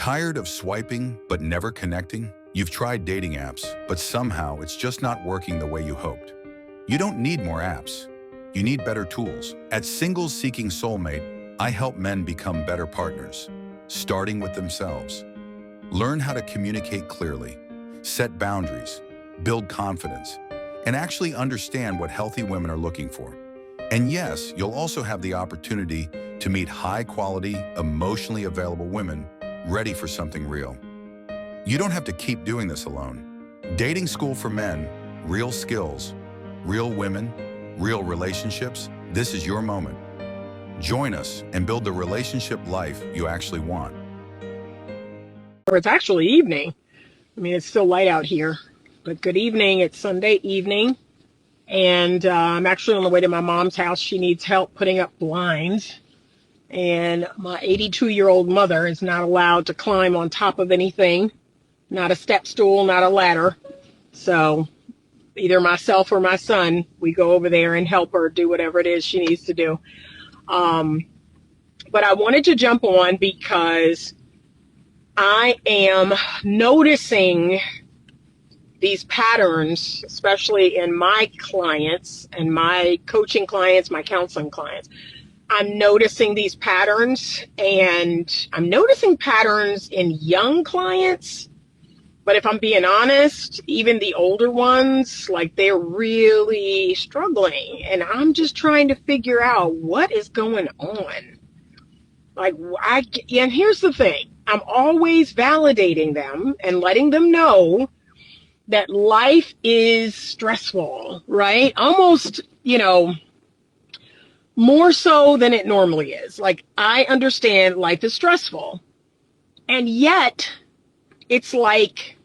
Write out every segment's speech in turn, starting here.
Tired of swiping but never connecting? You've tried dating apps, but somehow it's just not working the way you hoped. You don't need more apps. You need better tools. At Singles Seeking Soulmate, I help men become better partners, starting with themselves. Learn how to communicate clearly, set boundaries, build confidence, and actually understand what healthy women are looking for. And yes, you'll also have the opportunity to meet high-quality, emotionally available women ready for something real. You don't have to keep doing this alone. Dating School for Men, real skills, real women, real relationships, this is your moment. Join us and build the relationship life you actually want. Or it's actually evening. I mean, it's still light out here, but good evening. It's Sunday evening, and I'm actually on the way to my mom's house. She needs help putting up blinds, and my 82-year-old mother is not allowed to climb on top of anything, not a step stool, not a ladder. So either myself or my son, we go over there and help her do whatever it is she needs to do. But I wanted to jump on because I am noticing these patterns, especially in my clients and my coaching clients, my counseling clients. I'm noticing these patterns, and I'm noticing patterns in young clients. But if I'm being honest, even the older ones, like, they're really struggling. And I'm just trying to figure out what is going on. And here's the thing. I'm always validating them and letting them know that life is stressful, right? Almost, more so than it normally is. Like, I understand life is stressful. And yet, it's like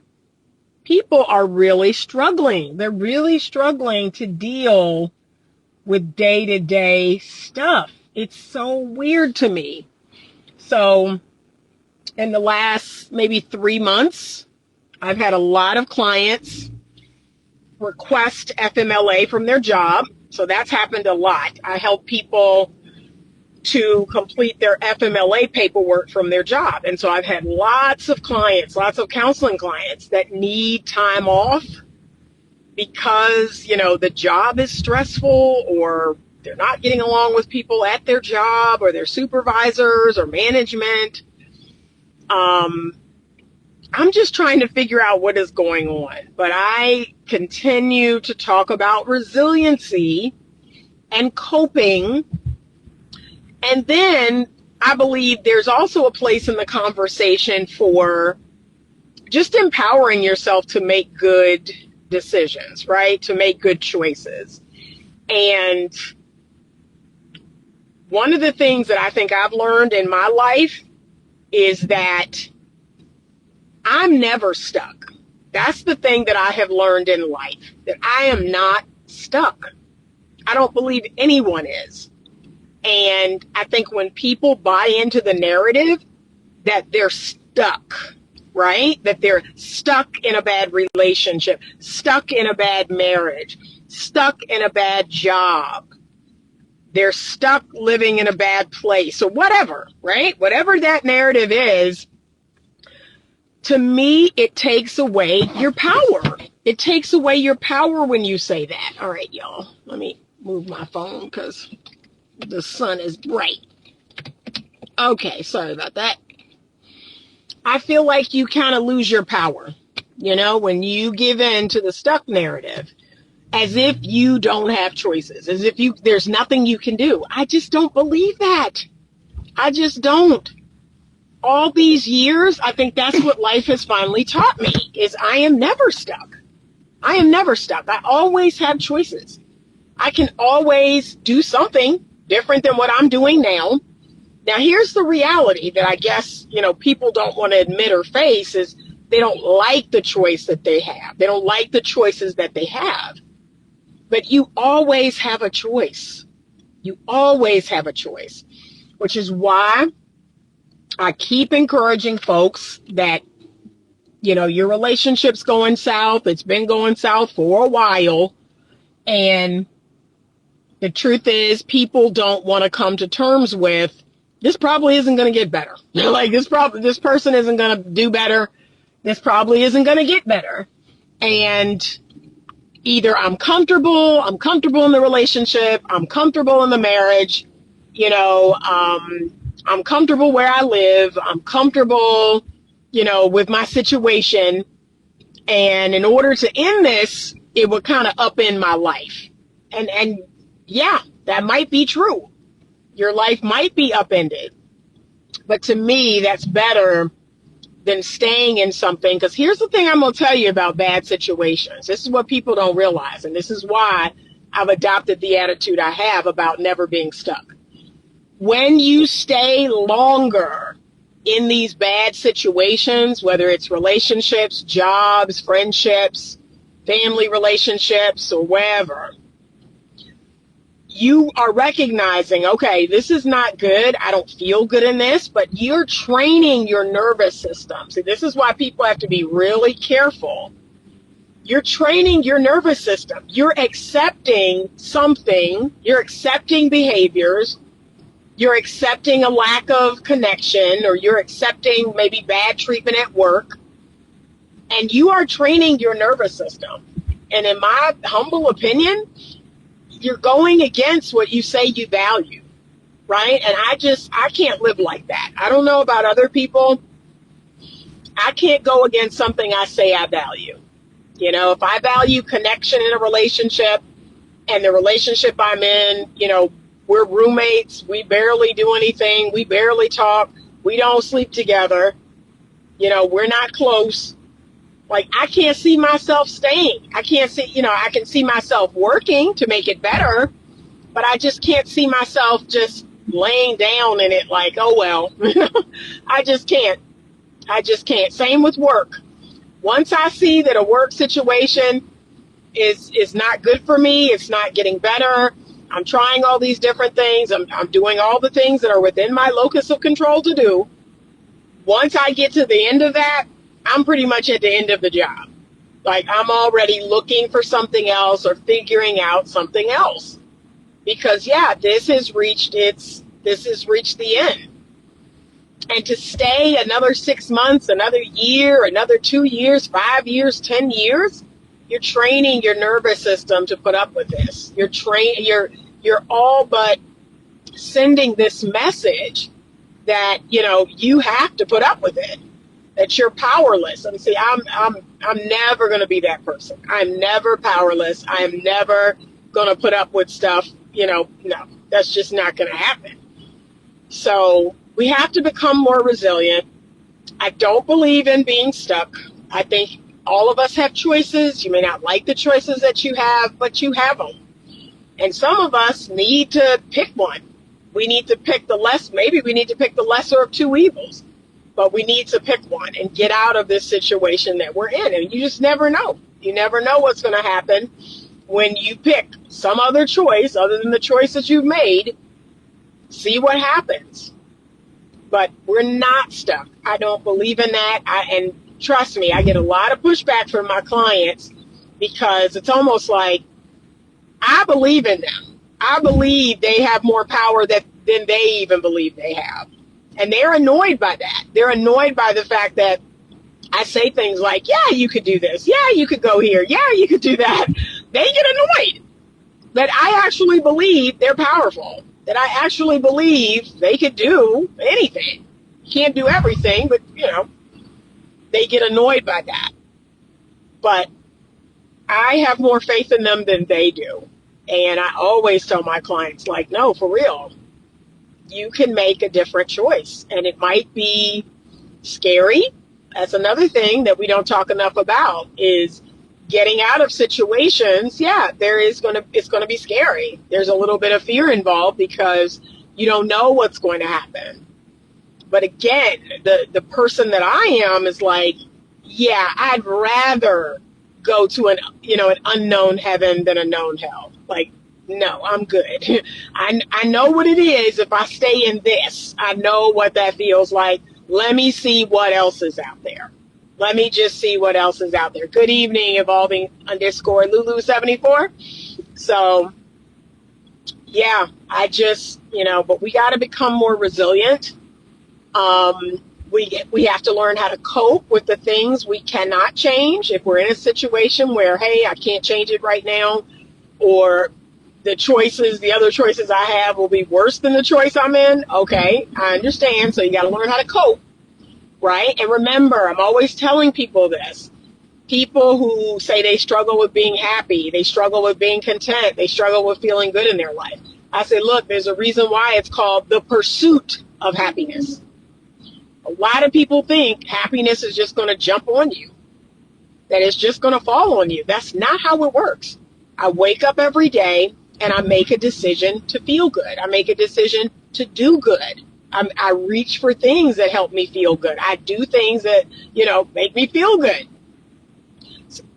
people are really struggling. They're really struggling to deal with day-to-day stuff. It's so weird to me. So in the last maybe 3 months, I've had a lot of clients request FMLA from their job. So that's happened a lot. I help people to complete their FMLA paperwork from their job. And so I've had lots of clients, lots of counseling clients that need time off because, the job is stressful, or they're not getting along with people at their job or their supervisors or management. I'm just trying to figure out what is going on. But I continue to talk about resiliency and coping. And then I believe there's also a place in the conversation for just empowering yourself to make good decisions, right? To make good choices. And one of the things that I think I've learned in my life is that I'm never stuck. That's the thing that I have learned in life, that I am not stuck. I don't believe anyone is. And I think when people buy into the narrative that they're stuck, right? That they're stuck in a bad relationship, stuck in a bad marriage, stuck in a bad job, they're stuck living in a bad place, or whatever, right? Whatever that narrative is, to me, it takes away your power. It takes away your power when you say that. All right, y'all, let me move my phone because the sun is bright. Okay, sorry about that. I feel like you kind of lose your power, when you give in to the stuck narrative, as if you don't have choices, as if there's nothing you can do. I just don't believe that. I just don't. All these years, I think that's what life has finally taught me, is I am never stuck. I am never stuck. I always have choices. I can always do something different than what I'm doing now. Now, here's the reality that I guess, people don't want to admit or face, is they don't like the choice that they have. They don't like the choices that they have. But you always have a choice. You always have a choice, which is why I keep encouraging folks that, your relationship's going south. It's been going south for a while. And the truth is, people don't want to come to terms with this probably isn't going to get better. Like this person isn't going to do better. This probably isn't going to get better. And either I'm comfortable in the relationship, I'm comfortable in the marriage, I'm comfortable where I live, I'm comfortable, with my situation. And in order to end this, it would kind of upend my life. And yeah, that might be true. Your life might be upended. But to me, that's better than staying in something. Because here's the thing I'm going to tell you about bad situations. This is what people don't realize. And this is why I've adopted the attitude I have about never being stuck. When you stay longer in these bad situations, whether it's relationships, jobs, friendships, family relationships, or wherever, you are recognizing, okay, this is not good. I don't feel good in this, but you're training your nervous system. See, this is why people have to be really careful. You're training your nervous system. You're accepting something. You're accepting behaviors. You're accepting a lack of connection, or you're accepting maybe bad treatment at work. And you are training your nervous system. And in my humble opinion, you're going against what you say you value, right? And I can't live like that. I don't know about other people. I can't go against something I say I value. If I value connection in a relationship, and the relationship I'm in, we're roommates, we barely do anything, we barely talk, we don't sleep together, we're not close. Like, I can't see myself staying. I can't see, I can see myself working to make it better, but I just can't see myself just laying down in it like, oh, well, I just can't. Same with work. Once I see that a work situation is not good for me, it's not getting better, I'm trying all these different things, I'm doing all the things that are within my locus of control to do. Once I get to the end of that, I'm pretty much at the end of the job. Like, I'm already looking for something else or figuring out something else. Because, yeah, this has reached the end. And to stay another 6 months, another year, another 2 years, 5 years, 10 years, you're training your nervous system to put up with this. You're all but sending this message that, you have to put up with it. That you're powerless. And see, I'm never going to be that person. I'm never powerless. I am never going to put up with stuff. No, that's just not going to happen. So we have to become more resilient. I don't believe in being stuck. I think all of us have choices. You may not like the choices that you have, but you have them. And some of us need to pick one. We need to pick maybe we need to pick the lesser of two evils. But we need to pick one and get out of this situation that we're in. And you just never know. You never know what's going to happen when you pick some other choice other than the choice that you've made. See what happens. But we're not stuck. I don't believe in that. And trust me, I get a lot of pushback from my clients because it's almost like I believe in them. I believe they have more power than they even believe they have. And they're annoyed by that. They're annoyed by the fact that I say things like, yeah, you could do this. Yeah, you could go here. Yeah, you could do that. They get annoyed that I actually believe they're powerful, that I actually believe they could do anything. Can't do everything, but, they get annoyed by that. But I have more faith in them than they do. And I always tell my clients, like, no, for real. You can make a different choice, and it might be scary. That's another thing that we don't talk enough about is getting out of situations. Yeah, it's going to be scary. There's a little bit of fear involved because you don't know what's going to happen. But again, the person that I am is like, yeah, I'd rather go to an unknown heaven than a known hell. Like, no, I'm good. I know what it is if I stay in this. I know what that feels like. Let me see what else is out there. Let me just see what else is out there. Good evening, evolving_Lulu74. So, yeah, I just, but we got to become more resilient. We have to learn how to cope with the things we cannot change. If we're in a situation where, hey, I can't change it right now, or the other choices I have will be worse than the choice I'm in. Okay, I understand. So you got to learn how to cope, right? And remember, I'm always telling people this. People who say they struggle with being happy, they struggle with being content, they struggle with feeling good in their life. I say, look, there's a reason why it's called the pursuit of happiness. A lot of people think happiness is just going to jump on you, that it's just going to fall on you. That's not how it works. I wake up every day and I make a decision to feel good. I make a decision to do good. I reach for things that help me feel good. I do things that, make me feel good.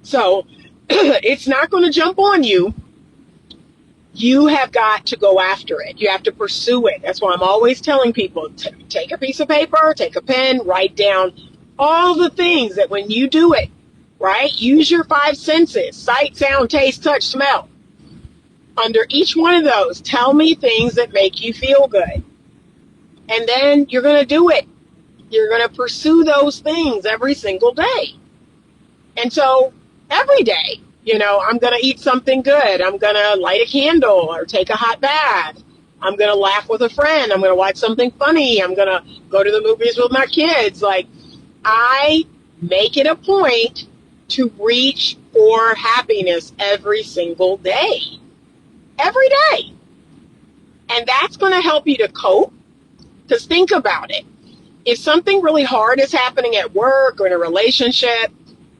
So it's not going to jump on you. You have got to go after it. You have to pursue it. That's why I'm always telling people, take a piece of paper, take a pen, write down all the things that when you do it, right? Use your 5 senses, sight, sound, taste, touch, smell. Under each one of those, tell me things that make you feel good. And then you're going to do it. You're going to pursue those things every single day. And so every day, I'm going to eat something good. I'm going to light a candle or take a hot bath. I'm going to laugh with a friend. I'm going to watch something funny. I'm going to go to the movies with my kids. Like, I make it a point to reach for happiness every single day. Every day. And that's going to help you to cope. Because think about it. If something really hard is happening at work or in a relationship,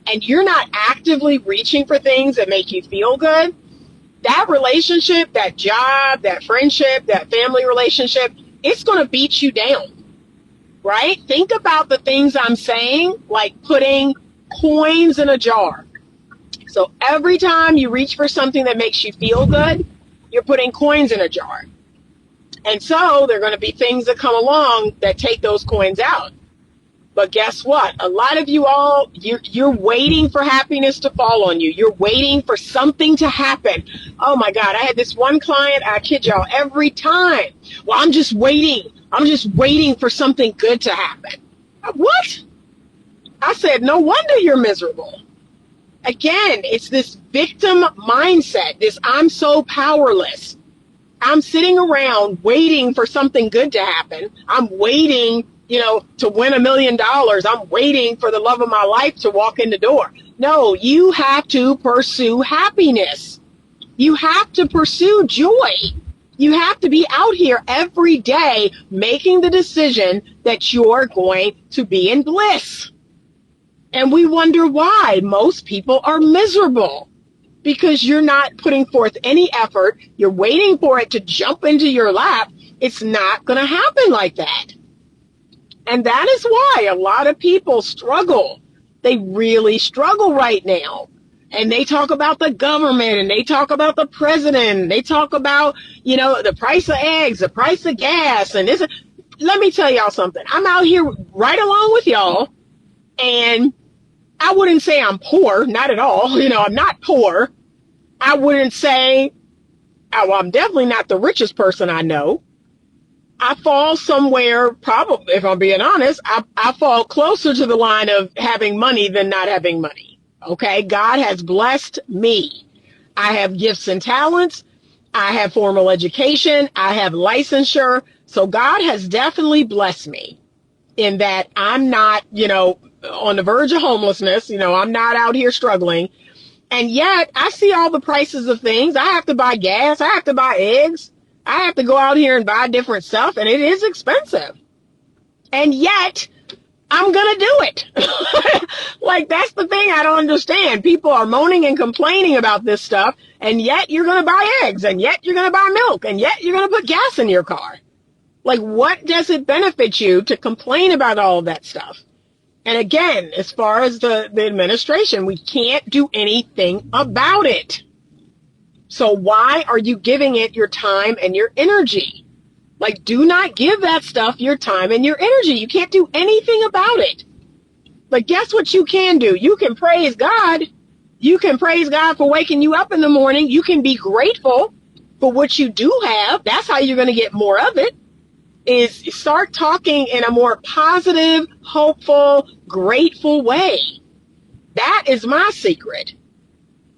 and you're not actively reaching for things that make you feel good, that relationship, that job, that friendship, that family relationship, it's going to beat you down, right? Think about the things I'm saying, like putting coins in a jar. So every time you reach for something that makes you feel good, you're putting coins in a jar. And so there are going to be things that come along that take those coins out. But guess what? A lot of you all, you're waiting for happiness to fall on you. You're waiting for something to happen. Oh my God, I had this one client, I kid y'all, every time. Well, I'm just waiting. I'm just waiting for something good to happen. What? I said, no wonder you're miserable. Again, it's this victim mindset, this I'm so powerless. I'm sitting around waiting for something good to happen. I'm waiting to win $1 million. I'm waiting for the love of my life to walk in the door. No, you have to pursue happiness. You have to pursue joy. You have to be out here every day making the decision that you're going to be in bliss. And we wonder why most people are miserable. Because you're not putting forth any effort. You're waiting for it to jump into your lap. It's not going to happen like that. And that is why a lot of people struggle. They really struggle right now. And they talk about the government, and they talk about the president, and they talk about, the price of eggs, the price of gas, and this. Let me tell y'all something. I'm out here right along with y'all, and I wouldn't say I'm poor, not at all. I'm not poor. I wouldn't say, I'm definitely not the richest person I know. I fall somewhere, probably, if I'm being honest, I fall closer to the line of having money than not having money. Okay? God has blessed me. I have gifts and talents. I have formal education. I have licensure. So God has definitely blessed me in that I'm not, on the verge of homelessness. I'm not out here struggling. And yet I see all the prices of things. I have to buy gas. I have to buy eggs. I have to go out here and buy different stuff, and it is expensive. And yet, I'm going to do it. Like, that's the thing I don't understand. People are moaning and complaining about this stuff, and yet you're going to buy eggs, and yet you're going to buy milk, and yet you're going to put gas in your car. Like, what does it benefit you to complain about all of that stuff? And again, as far as the administration, we can't do anything about it. So why are you giving it your time and your energy? Like, do not give that stuff your time and your energy. You can't do anything about it. But guess what you can do? You can praise God. You can praise God for waking you up in the morning. You can be grateful. But what you do have, that's how you're going to get more of it, is start talking in a more positive, hopeful, grateful way. That is my secret.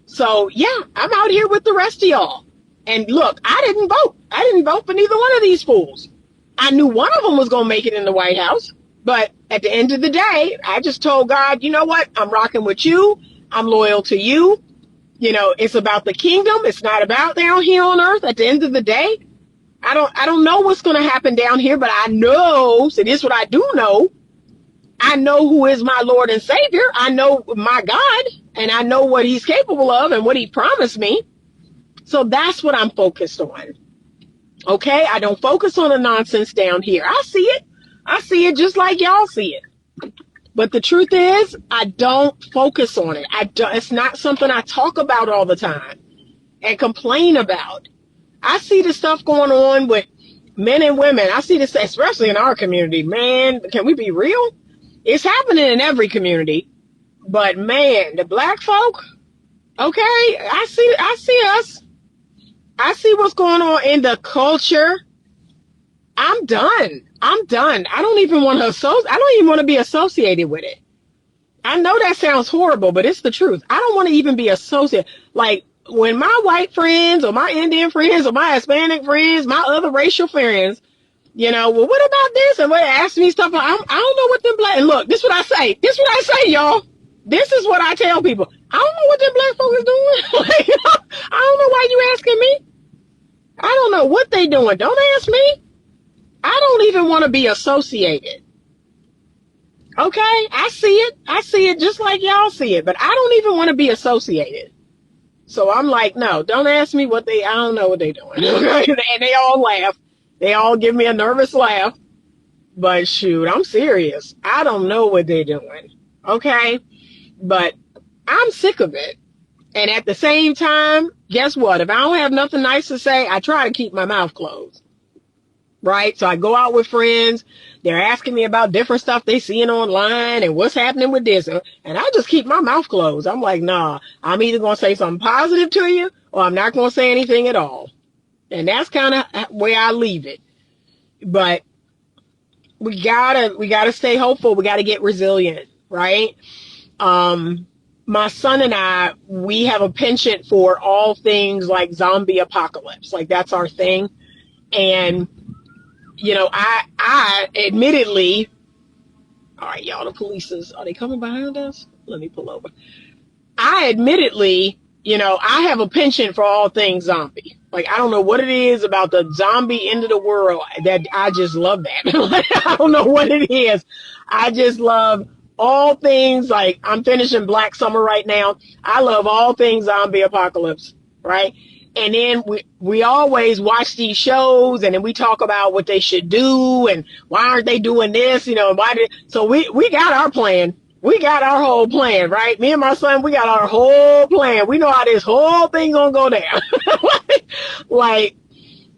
So yeah, I'm out here with the rest of y'all. And look, I didn't vote. I didn't vote for neither one of these fools. I knew one of them was going to make it in the White House. But at the end of the day, I just told God, you know what? I'm rocking with you. I'm loyal to you. You know, it's about the kingdom. It's not about down here on earth. At the end of the day, I don't know what's going to happen down here, but I know, so this is what I do know. I know who is my Lord and Savior. I know my God, and I know what he's capable of and what he promised me. So that's what I'm focused on. Okay? I don't focus on the nonsense down here. I see it. I see it just like y'all see it. But the truth is, I don't focus on it. It's not something I talk about all the time and complain about. I see the stuff going on with men and women. I see this, especially in our community. Man, can we be real? It's happening in every community. But man, the black folk, okay, I see us. I see what's going on in the culture. I'm done. I don't even want to be associated with it. I know that sounds horrible, but it's the truth. I don't want to even be associated. Like when my white friends or my Indian friends or my Hispanic friends, my other racial friends, you know, well, what about this? And they ask me stuff. I don't know what them black. And look, this is what I say. This is what I say, y'all. This is what I tell people. I don't know what them black folks is doing. Like, I don't know why you asking me. I don't know what they doing. Don't ask me. I don't even want to be associated. Okay, I see it. I see it just like y'all see it, but I don't even want to be associated. So I'm like, no, don't ask me I don't know what they're doing. Okay? And they all laugh. They all give me a nervous laugh. But shoot, I'm serious. I don't know what they're doing. Okay? But I'm sick of it. And at the same time, guess what? If I don't have nothing nice to say, I try to keep my mouth closed. Right? So I go out with friends. They're asking me about different stuff they seeing online and what's happening with this. And I just keep my mouth closed. I'm like, nah, I'm either going to say something positive to you or I'm not going to say anything at all. And that's kind of where I leave it. But we gotta stay hopeful. We gotta get resilient, right? My son and I, we have a penchant for all things like zombie apocalypse. Like that's our thing. And you know, I admittedly, all right, y'all, the police are they coming behind us? Let me pull over. I admittedly, you know, I have a penchant for all things zombie. Like, I don't know what it is about the zombie end of the world that I just love that. I don't know what it is. I just love all things. Like, I'm finishing Black Summer right now. I love all things zombie apocalypse, right? And then we always watch these shows and then we talk about what they should do and why aren't they doing this, you know, so we got our plan. We got our whole plan, right? Me and my son, we got our whole plan. We know how this whole thing gonna go down. Like,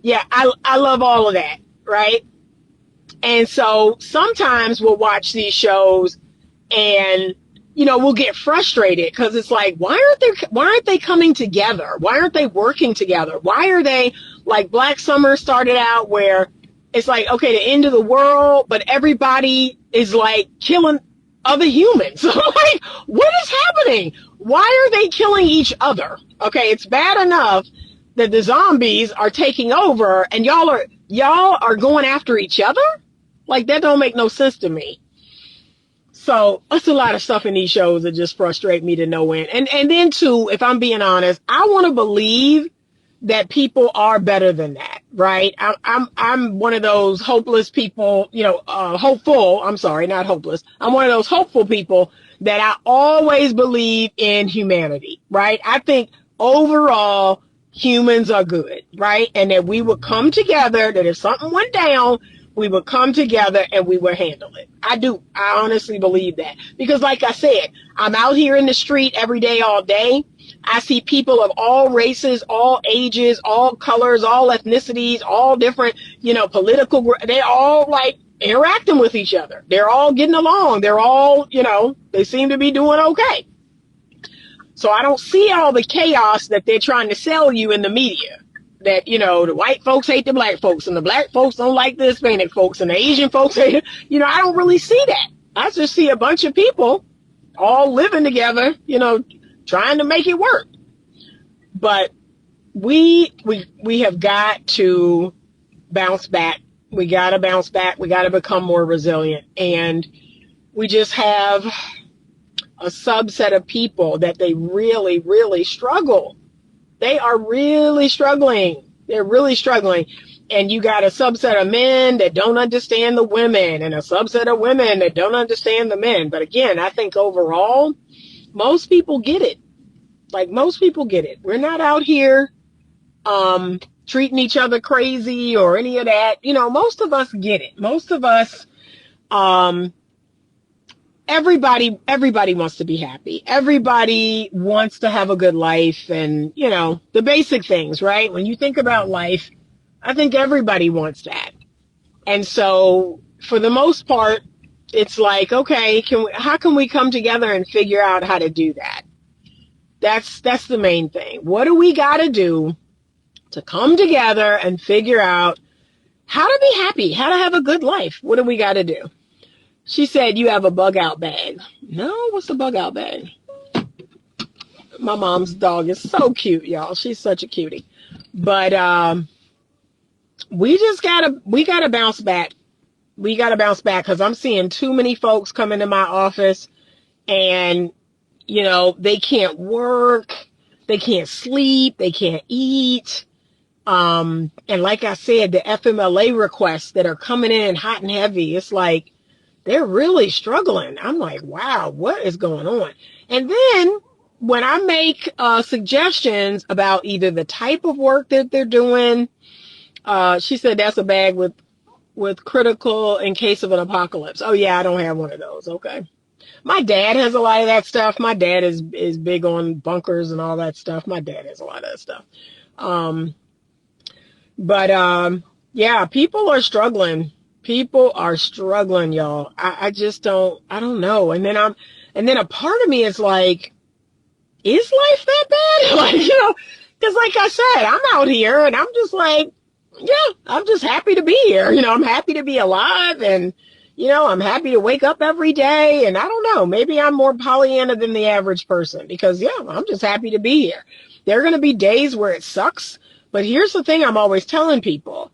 yeah, I love all of that, right? And so sometimes we'll watch these shows and, you know, we'll get frustrated because it's like, why aren't they coming together? Why aren't they working together? Why are they, like Black Summer started out where it's like, okay, the end of the world, but everybody is like killing other humans. Like, what is happening? Why are they killing each other? Okay, it's bad enough that the zombies are taking over and y'all are going after each other? Like, that don't make no sense to me. So that's a lot of stuff in these shows that just frustrate me to no end. And then too, if I'm being honest, I want to believe that people are better than that, right? I'm one of those hopeless people, you know, hopeful. I'm sorry, not hopeless. I'm one of those hopeful people that I always believe in humanity, right? I think overall humans are good, right? And that we would come together, that if something went down, we would come together and we would handle it. I honestly believe that. Because like I said, I'm out here in the street every day, all day. I see people of all races, all ages, all colors, all ethnicities, all different, you know, political, they're all like interacting with each other. They're all getting along. They're all, you know, they seem to be doing okay. So I don't see all the chaos that they're trying to sell you in the media. that, the white folks hate the black folks and the black folks don't like the Hispanic folks and the Asian folks hate it. I don't really see that. I just see a bunch of people all living together, trying to make it work. But we have got to bounce back. We got to bounce back. We got to become more resilient. And we just have a subset of people that they really, really struggle. They are really struggling. They're really struggling. And you got a subset of men that don't understand the women and a subset of women that don't understand the men. But again, I think overall, most people get it. Like, most people get it. We're not out here treating each other crazy or any of that. Most of us get it. Most of us, everybody wants to be happy. Everybody wants to have a good life and, the basic things, right? When you think about life, I think everybody wants that. And so for the most part, it's like, okay, how can we come together and figure out how to do that? That's the main thing. What do we got to do to come together and figure out how to be happy, how to have a good life? What do we got to do? She said, you have a bug out bag. No, what's the bug out bag? My mom's dog is so cute, y'all. She's such a cutie. But we gotta bounce back. We gotta bounce back because I'm seeing too many folks come into my office and, they can't work, they can't sleep, they can't eat. And like I said, the FMLA requests that are coming in hot and heavy, it's like, they're really struggling. I'm like, wow, what is going on? And then when I make suggestions about either the type of work that they're doing, she said that's a bag with critical in case of an apocalypse. Oh yeah, I don't have one of those. Okay. My dad has a lot of that stuff. My dad is big on bunkers and all that stuff. My dad has a lot of that stuff. Yeah, people are struggling. People are struggling, y'all. I don't know. And then a part of me is like, is life that bad? Like, because like I said, I'm out here and I'm just like, yeah, I'm just happy to be here. I'm happy to be alive and, I'm happy to wake up every day. And I don't know, maybe I'm more Pollyanna than the average person because, yeah, I'm just happy to be here. There are going to be days where it sucks. But here's the thing I'm always telling people.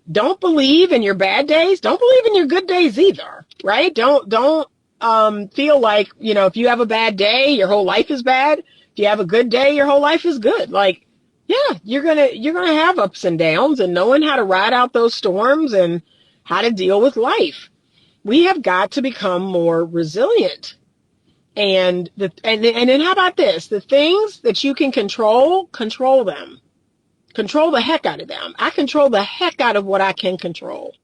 Don't believe in your bad days. Don't believe in your good days either, right? Don't feel like, if you have a bad day, your whole life is bad. If you have a good day, your whole life is good. Like, yeah, you're going to have ups and downs and knowing how to ride out those storms and how to deal with life. We have got to become more resilient. And then how about this? The things that you can control them. Control the heck out of them. I control the heck out of what I can control.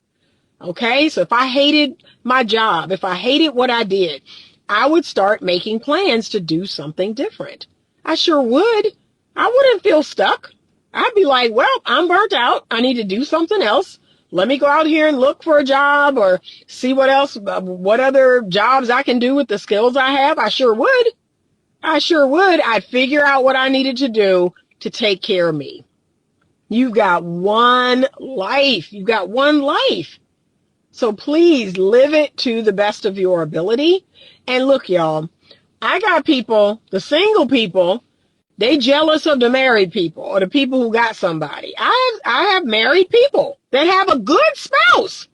Okay, so if I hated my job, if I hated what I did, I would start making plans to do something different. I sure would. I wouldn't feel stuck. I'd be like, well, I'm burnt out. I need to do something else. Let me go out here and look for a job or see what other jobs I can do with the skills I have. I sure would. I'd figure out what I needed to do to take care of me. You've got one life. You've got one life. So please live it to the best of your ability. And look, y'all, I got people, the single people, they jealous of the married people or the people who got somebody. I have married people that have a good spouse.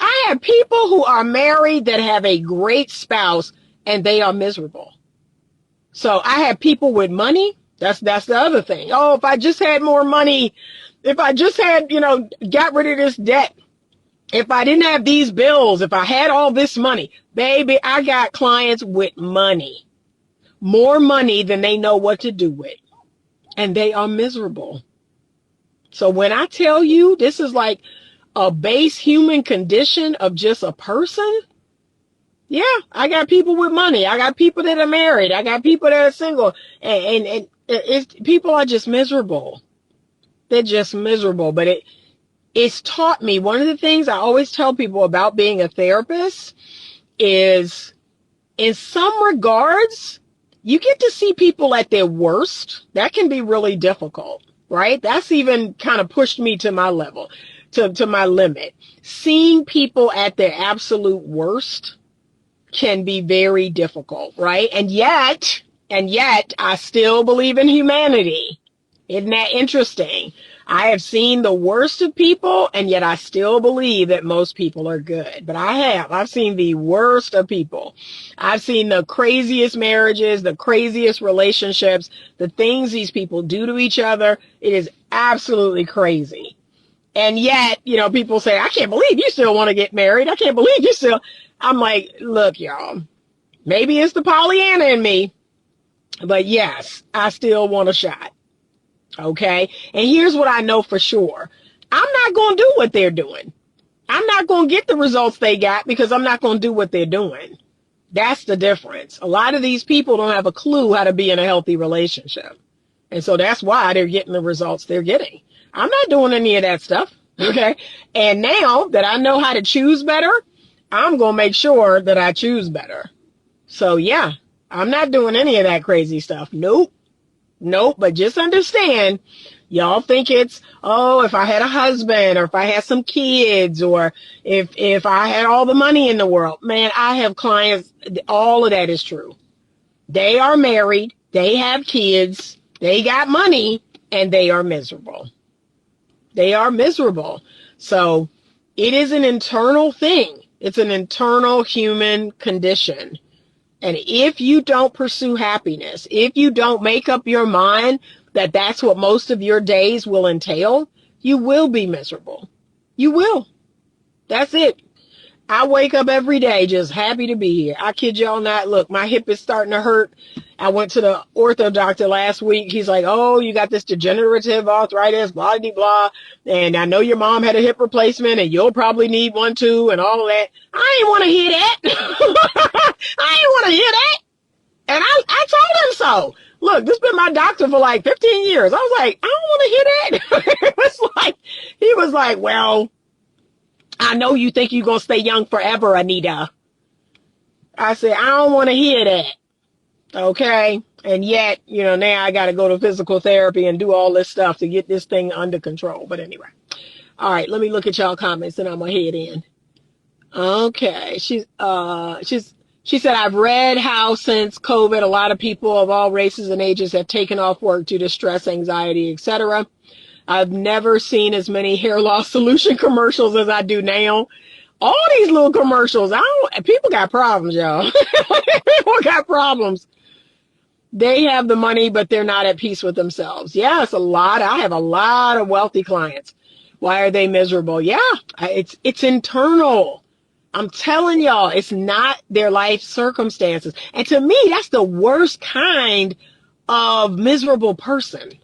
I have people who are married that have a great spouse and they are miserable. So I have people with money. That's the other thing. Oh, if I just had more money, if I just had, got rid of this debt, if I didn't have these bills, if I had all this money, baby, I got clients with money, more money than they know what to do with. And they are miserable. So when I tell you this is like a base human condition of just a person, yeah, I got people with money. I got people that are married. I got people that are single. And people are just miserable. They're just miserable. But it's taught me, one of the things I always tell people about being a therapist is, in some regards, you get to see people at their worst. That can be really difficult, right? That's even kind of pushed me to my level, to my limit. Seeing people at their absolute worst can be very difficult, right? And yet I still believe in humanity. Isn't that interesting? I have seen the worst of people, and yet I still believe that most people are good. But I've seen the worst of people. I've seen the craziest marriages, the craziest relationships, the things these people do to each other. It is absolutely crazy. And yet, people say, I can't believe you still want to get married. I can't believe you still. I'm like, look, y'all, maybe it's the Pollyanna in me, but yes, I still want a shot. Okay. And here's what I know for sure. I'm not going to do what they're doing. I'm not going to get the results they got because I'm not going to do what they're doing. That's the difference. A lot of these people don't have a clue how to be in a healthy relationship. And so that's why they're getting the results they're getting. I'm not doing any of that stuff. Okay. And now that I know how to choose better, I'm going to make sure that I choose better. So yeah, I'm not doing any of that crazy stuff. Nope. But just understand, y'all think it's, oh, if I had a husband or if I had some kids or if I had all the money in the world, man, I have clients, all of that is true. They are married, they have kids, they got money, and they are miserable. They are miserable. So it is an internal thing. It's an internal human condition. And if you don't pursue happiness, if you don't make up your mind that that's what most of your days will entail, you will be miserable. You will. That's it. I wake up every day just happy to be here. I kid y'all not. Look, my hip is starting to hurt. I went to the ortho doctor last week. He's like, oh, you got this degenerative arthritis, blah, blah, blah. And I know your mom had a hip replacement and you'll probably need one too and all of that. I ain't want to hear that. I ain't want to hear that. And I told him so. Look, this has been my doctor for like 15 years. I was like, I don't want to hear that. He was like, well, I know you think you're going to stay young forever, Anita. I said, I don't want to hear that. Okay. And yet, now I got to go to physical therapy and do all this stuff to get this thing under control. But anyway. All right. Let me look at y'all comments and I'm going to head in. Okay. She said, I've read how since COVID, a lot of people of all races and ages have taken off work due to stress, anxiety, etc. I've never seen as many hair loss solution commercials as I do now. All these little commercials, people got problems, y'all. People got problems. They have the money, but they're not at peace with themselves. Yeah, I have a lot of wealthy clients. Why are they miserable? Yeah, it's internal. I'm telling y'all, it's not their life circumstances. And to me, that's the worst kind of miserable person.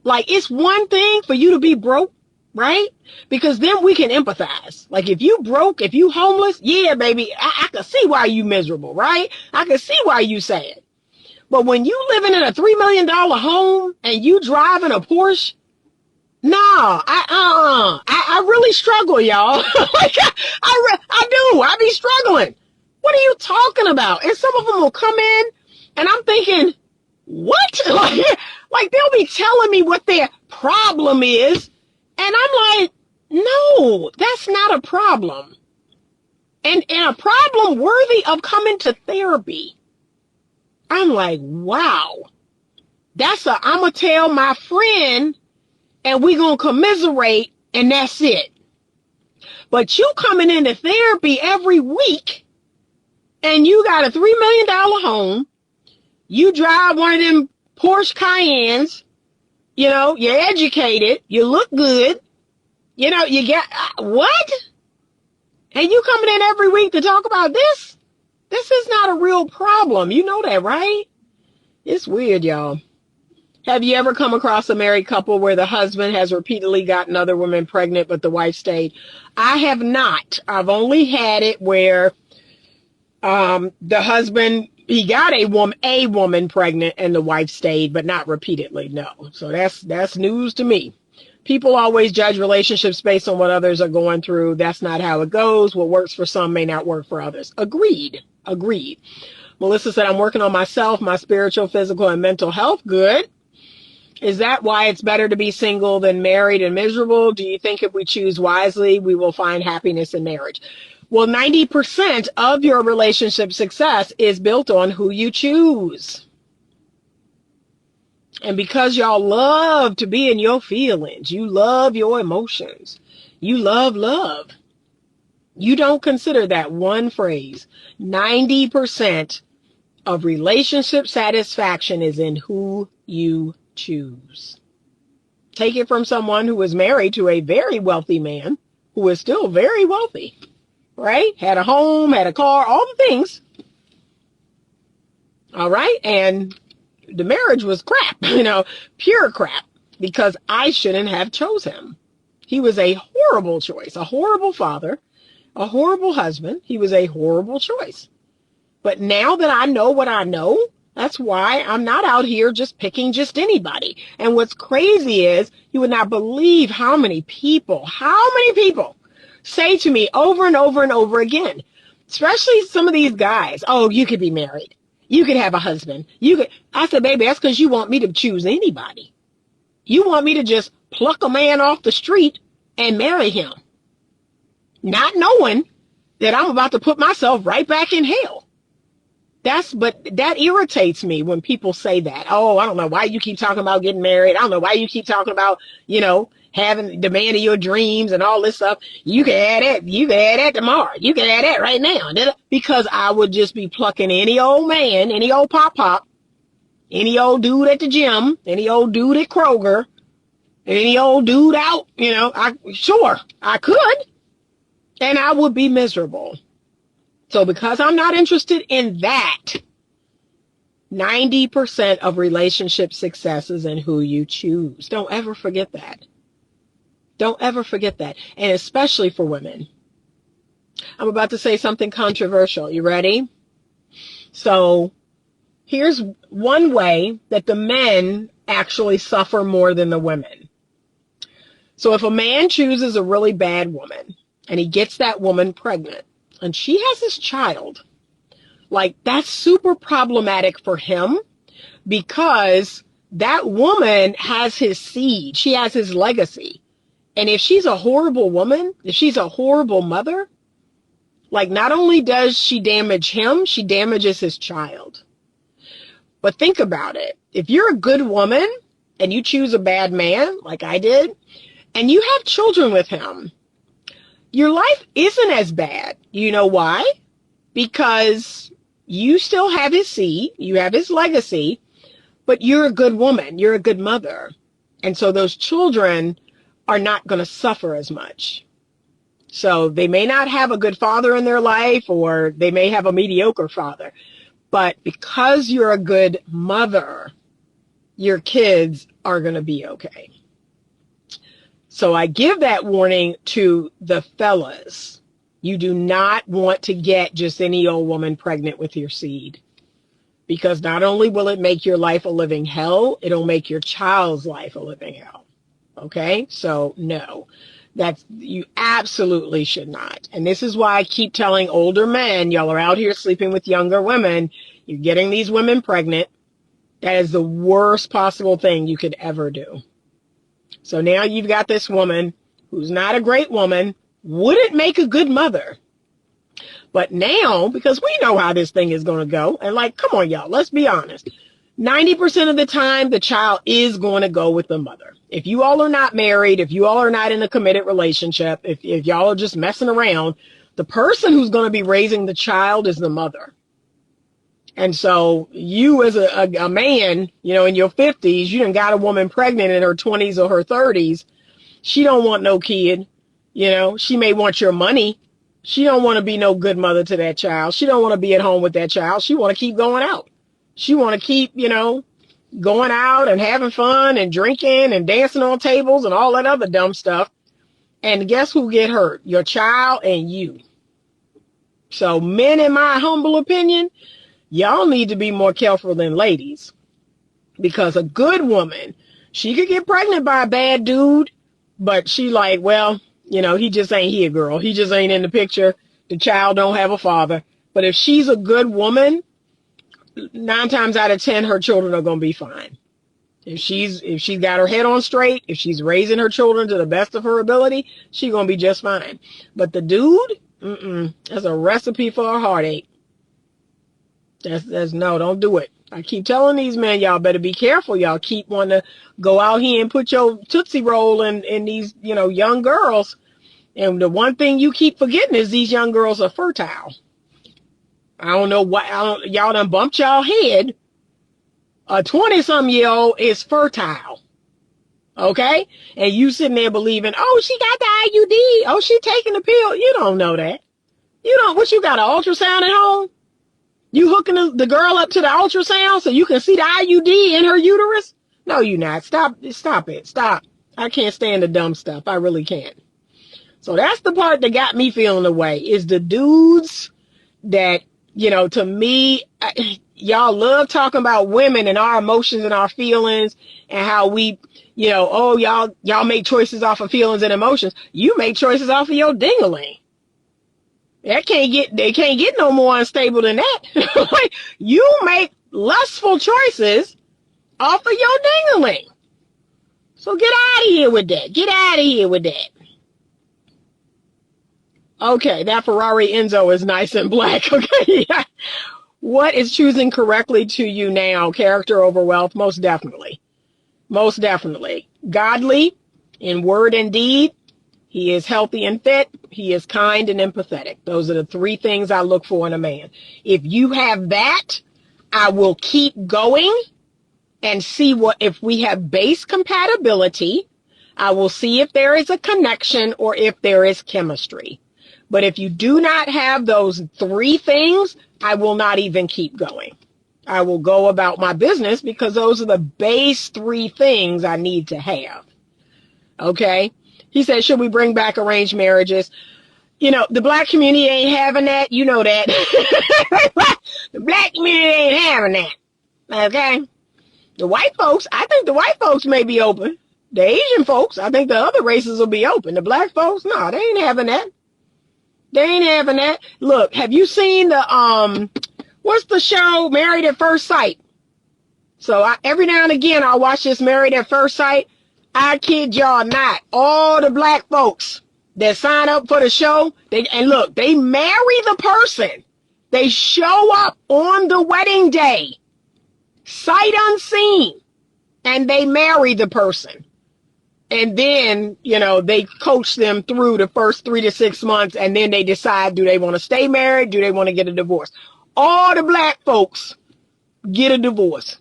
Like, it's one thing for you to be broke, right? Because then we can empathize. Like, if you broke, if you homeless, yeah, baby, I can see why you miserable, right? I can see why you sad. But when you living in a $3 million home and you driving a Porsche, nah, I really struggle, y'all. Like, I do. I be struggling. What are you talking about? And some of them will come in and I'm thinking, what? Like they'll be telling me what their problem is. And I'm like, no, that's not a problem. And a problem worthy of coming to therapy. I'm like, wow, I'm going to tell my friend and we going to commiserate and that's it. But you coming into therapy every week and you got a $3 million home. You drive one of them Porsche Cayennes, you're educated, you look good, you get, what? And you coming in every week to talk about this? This is not a real problem. You know that, right? It's weird, y'all. Have you ever come across a married couple where the husband has repeatedly gotten other women pregnant, but the wife stayed? I have not. I've only had it where the husband, he got a woman pregnant and the wife stayed, but not repeatedly. No. So that's news to me. People always judge relationships based on what others are going through. That's not how it goes. What works for some may not work for others. Agreed. Melissa said, I'm working on myself, my spiritual, physical, and mental health. Good. Is that why it's better to be single than married and miserable? Do you think if we choose wisely, we will find happiness in marriage? Well, 90% of your relationship success is built on who you choose. And because y'all love to be in your feelings, you love your emotions, you love love, you don't consider that one phrase. 90% of relationship satisfaction is in who you choose. Take it from someone who was married to a very wealthy man who is still very wealthy, right? Had a home, had a car, all the things. All right. And the marriage was crap, pure crap, because I shouldn't have chose him. He was a horrible choice, a horrible father, a horrible husband. He was a horrible choice. But now that I know what I know, that's why I'm not out here just picking just anybody. And what's crazy is you would not believe how many people say to me over and over and over again, especially some of these guys, oh, you could be married. You could have a husband. I said, baby, that's because you want me to choose anybody. You want me to just pluck a man off the street and marry him, not knowing that I'm about to put myself right back in hell. But that irritates me when people say that. Oh, I don't know why you keep talking about getting married. I don't know why you keep talking about, having the man of your dreams and all this stuff. You can add that. You can add that tomorrow. You can add that right now. Because I would just be plucking any old man, any old pop, any old dude at the gym, any old dude at Kroger, any old dude out, I could. And I would be miserable. So because I'm not interested in that, 90% of relationship success is in who you choose. Don't ever forget that. Don't ever forget that. And especially for women. I'm about to say something controversial. You ready? So here's one way that the men actually suffer more than the women. So if a man chooses a really bad woman and he gets that woman pregnant, and she has this child, like that's super problematic for him because that woman has his seed. She has his legacy. And if she's a horrible woman, if she's a horrible mother, like not only does she damage him, she damages his child. But think about it. If you're a good woman and you choose a bad man, like I did, and you have children with him, your life isn't as bad. You know why? Because you still have his seed, you have his legacy, but you're a good woman, you're a good mother. And so those children are not going to suffer as much. So they may not have a good father in their life, or they may have a mediocre father. But because you're a good mother, your kids are going to be okay. So I give that warning to the fellas. You do not want to get just any old woman pregnant with your seed. Because not only will it make your life a living hell, it'll make your child's life a living hell. Okay? So no, you absolutely should not. And this is why I keep telling older men, y'all are out here sleeping with younger women. You're getting these women pregnant. That is the worst possible thing you could ever do. So now you've got this woman who's not a great woman, wouldn't make a good mother. But now, because we know how this thing is going to go, and like, come on, y'all, let's be honest. 90% of the time, the child is going to go with the mother. If you all are not married, if you all are not in a committed relationship, if y'all are just messing around, the person who's going to be raising the child is the mother. And so you as a man, in your 50s, you done got a woman pregnant in her 20s or her 30s. She don't want no kid. She may want your money. She don't want to be no good mother to that child. She don't want to be at home with that child. She want to keep going out. She want to keep, going out and having fun and drinking and dancing on tables and all that other dumb stuff. And guess who get hurt? Your child and you. So men, in my humble opinion, y'all need to be more careful than ladies, because a good woman, she could get pregnant by a bad dude, but she like, well, he just ain't here, girl. He just ain't in the picture. The child don't have a father. But if she's a good woman, 9 times out of 10, her children are going to be fine. If she's got her head on straight, if she's raising her children to the best of her ability, she's gonna be just fine. But the dude, that's a recipe for a heartache. That's no, don't do it. I keep telling these men, y'all better be careful. Y'all keep wanting to go out here and put your Tootsie Roll in these, young girls. And the one thing you keep forgetting is these young girls are fertile. I don't know what, y'all done bumped y'all head. A 20-some-year-old is fertile. Okay? And you sitting there believing, oh, she got the IUD. Oh, she taking the pill. You don't know that. What you got, an ultrasound at home? You hooking the girl up to the ultrasound so you can see the IUD in her uterus? No, you not. Stop it. Stop. I can't stand the dumb stuff. I really can't. So that's the part that got me feeling the way, is the dudes that, to me, y'all love talking about women and our emotions and our feelings and how we, y'all make choices off of feelings and emotions. You make choices off of your ding-a-ling. They can't get no more unstable than that. Like, you make lustful choices off of your ding-a-ling. So get out of here with that. Okay, that Ferrari Enzo is nice and black. Okay, yeah. What is choosing correctly to you now? Character over wealth? Most definitely. Godly in word and deed. He is healthy and fit. He is kind and empathetic. Those are the three things I look for in a man. If you have that, I will keep going and see if we have base compatibility. I will see if there is a connection or if there is chemistry. But if you do not have those three things, I will not even keep going. I will go about my business because those are the base three things I need to have. Okay? He said, should we bring back arranged marriages? The black community ain't having that. You know that. The black community ain't having that. Okay? I think the white folks may be open. The Asian folks, I think the other races will be open. The black folks, no, they ain't having that. Look, have you seen what's the show, Married at First Sight? So every now and again, I'll watch this Married at First Sight. I kid y'all not. All the black folks that sign up for the show, they marry the person. They show up on the wedding day, sight unseen, and they marry the person. And then, they coach them through the first 3 to 6 months, and then they decide, do they want to stay married? Do they want to get a divorce? All the black folks get a divorce.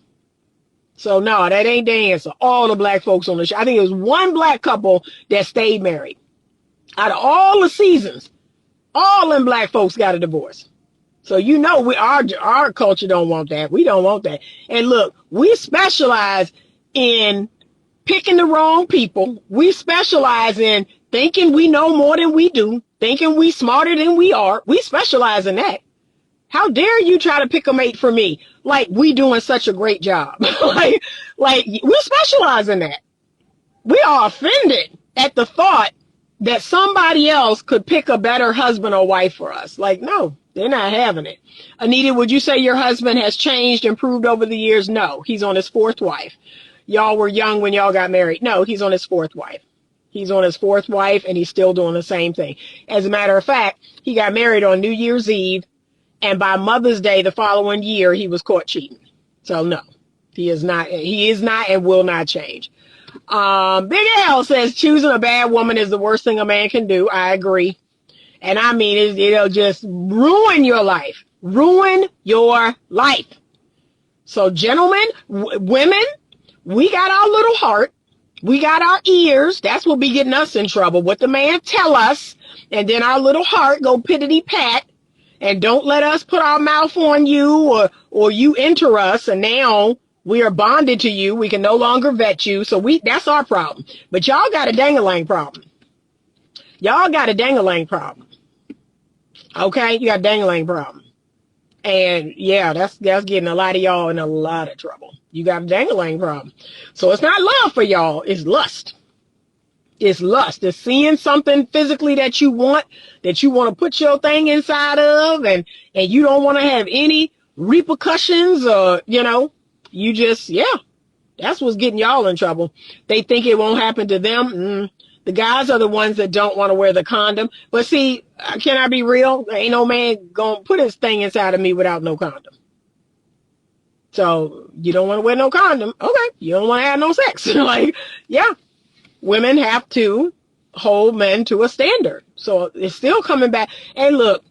So no, that ain't the answer. All the black folks on the show. I think it was one black couple that stayed married. Out of all the seasons, all them black folks got a divorce. So our culture don't want that. We don't want that. And look, we specialize in picking the wrong people. We specialize in thinking we know more than we do, thinking we smarter than we are. We specialize in that. How dare you try to pick a mate for me? Like we doing such a great job. like we specialize in that. We are offended at the thought that somebody else could pick a better husband or wife for us. Like, no, they're not having it. Anita, would you say your husband has changed, improved over the years? No, he's on his fourth wife. Y'all were young when y'all got married. No, he's on his fourth wife. He's on his fourth wife, and he's still doing the same thing. As a matter of fact, he got married on New Year's Eve, and by Mother's Day the following year, he was caught cheating. So no, he is not and will not change. Big L says choosing a bad woman is the worst thing a man can do. I agree. And I mean, it'll just ruin your life. Ruin your life. So gentlemen, women, we got our little heart. We got our ears. That's what be getting us in trouble. What the man tell us. And then our little heart go pittity pat. And don't let us put our mouth on you or you enter us. And now we are bonded to you. We can no longer vet you. So that's our problem. But y'all got a dang-a-lang problem. Okay? You got a dang-a-lang problem. And yeah, that's getting a lot of y'all in a lot of trouble. You got a dang-a-lang problem. So it's not love for y'all. It's lust. It's lust. It's seeing something physically that you want to put your thing inside of, and you don't want to have any repercussions or, you just, yeah. That's what's getting y'all in trouble. They think it won't happen to them. The guys are the ones that don't want to wear the condom. But see, can I be real? Ain't no man gonna put his thing inside of me without no condom. So you don't want to wear no condom. Okay. You don't want to have no sex. Like, yeah, women have to hold men to a standard. So it's still coming back. And look,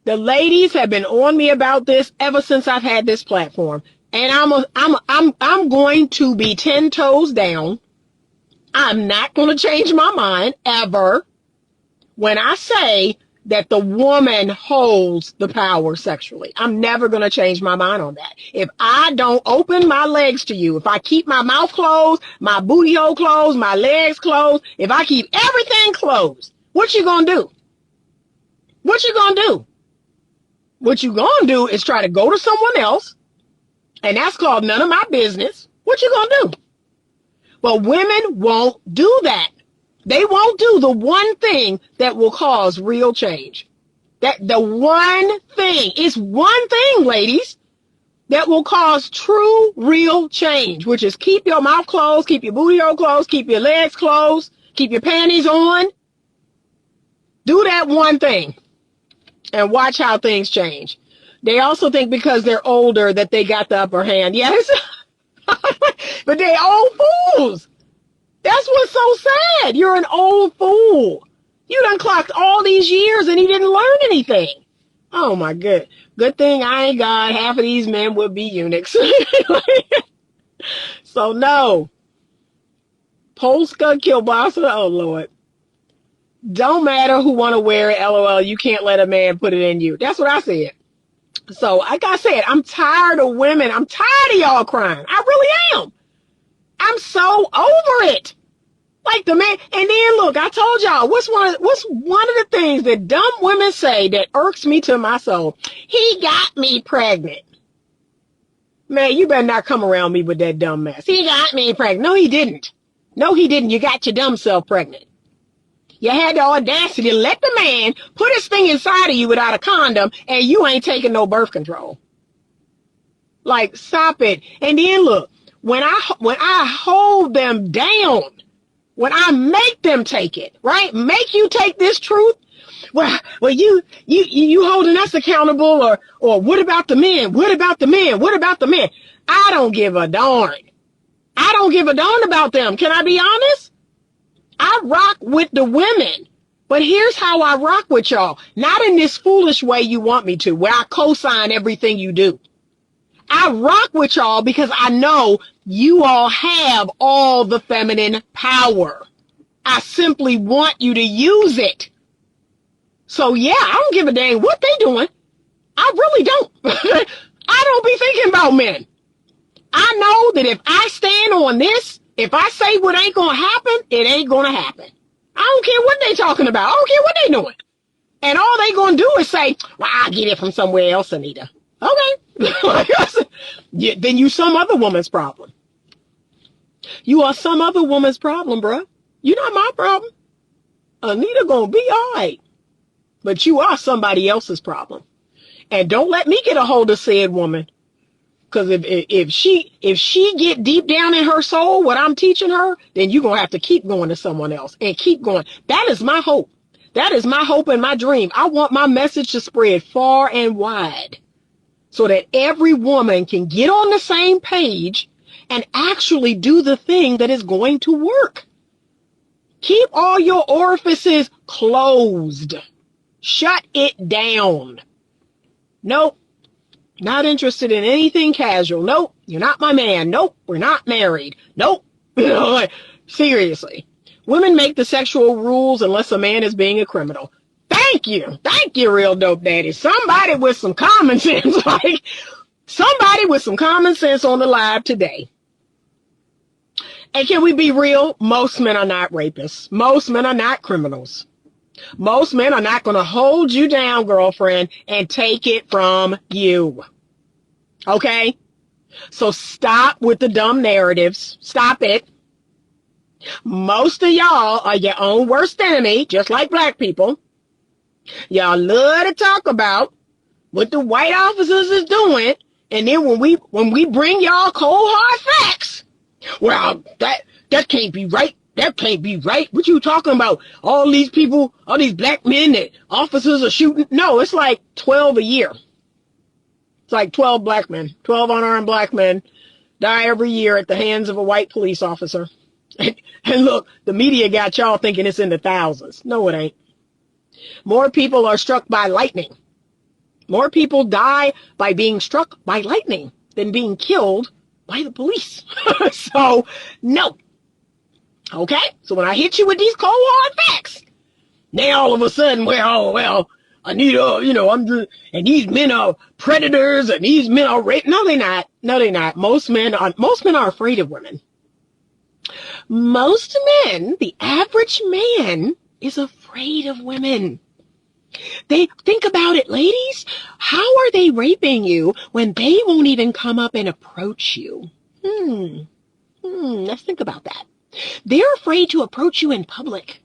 the ladies have been on me about this ever since I've had this platform. And I'm going to be 10 toes down. I'm not going to change my mind ever when I say that the woman holds the power sexually. I'm never going to change my mind on that. If I don't open my legs to you, if I keep my mouth closed, my booty hole closed, my legs closed, if I keep everything closed, what you going to do? What you going to do? What you going to do is try to go to someone else, and that's called none of my business. What you going to do? But women won't do that. They won't do the one thing that will cause real change. That the one thing, it's one thing, ladies, that will cause true, real change, which is keep your mouth closed, keep your booty hole closed, keep your legs closed, keep your panties on. Do that one thing and watch how things change. They also think because they're older that they got the upper hand. Yes, but they're old fools. That's what's so sad. You're an old fool. You done clocked all these years and you didn't learn anything. Oh my good. Good thing I ain't God. Half of these men would be eunuchs. So no. Polska kielbasa. Oh Lord. Don't matter who want to wear it. LOL. You can't let a man put it in you. That's what I said. So like I said, I'm tired of women. I'm tired of y'all crying. I really am. I'm so over it. Like the man, and then look, I told y'all, what's one of the things that dumb women say that irks me to my soul? He got me pregnant. Man, you better not come around me with that dumb mess. He got me pregnant. No, he didn't. No, he didn't. You got your dumb self pregnant. You had the audacity to let the man put his thing inside of you without a condom, and you ain't taking no birth control. Like, stop it. And then look, when I hold them down, when I make them take it, right? Make you take this truth. Well, you holding us accountable, or what about the men? What about the men? What about the men? I don't give a darn. I don't give a darn about them. Can I be honest? I rock with the women, but here's how I rock with y'all. Not in this foolish way you want me to, where I co-sign everything you do. I rock with y'all because I know you all have all the feminine power. I simply want you to use it. So yeah, I don't give a dang what they doing. I really don't. I don't be thinking about men. I know that if I stand on this, if I say what ain't gonna happen, it ain't gonna happen. I don't care what they talking about. I don't care what they doing. And all they gonna do is say, well, I'll get it from somewhere else, Anita. Okay. Then you some other woman's problem. You are some other woman's problem, bruh. You're not my problem. Anita gonna be all right. But you are somebody else's problem. And don't let me get a hold of said woman. Because if she get deep down in her soul what I'm teaching her, then you're gonna have to keep going to someone else and keep going. That is my hope. That is my hope and my dream. I want my message to spread far and wide, so that every woman can get on the same page and actually do the thing that is going to work. Keep all your orifices closed. Shut it down. Nope. Not interested in anything casual. Nope. You're not my man. Nope. We're not married. Nope. Seriously. Women make the sexual rules unless a man is being a criminal. Thank you. Thank you, real dope daddy. Somebody with some common sense. Like, somebody with some common sense on the live today. And can we be real? Most men are not rapists. Most men are not criminals. Most men are not going to hold you down, girlfriend, and take it from you. Okay? So stop with the dumb narratives. Stop it. Most of y'all are your own worst enemy, just like black people. Y'all love to talk about what the white officers is doing, and then when we bring y'all cold hard facts, Well, that can't be right. That can't be right. What you talking about? All these people, all these black men that officers are shooting. No, it's like 12 a year. It's like 12 black men, 12 unarmed black men die every year at the hands of a white police officer. And look, the media got y'all thinking it's in the thousands. No, it ain't. More people are struck by lightning. More people die by being struck by lightning than being killed by the police. So, no. Okay? So when I hit you with these cold hard facts, now all of a sudden, well, Anita, and these men are predators and these men are rape. No, they're not. No, they're not. Most men are afraid of women. Most men, the average man, is afraid of women. They think about it, ladies. How are they raping you when they won't even come up and approach you? Let's think about that. They're afraid to approach you in public,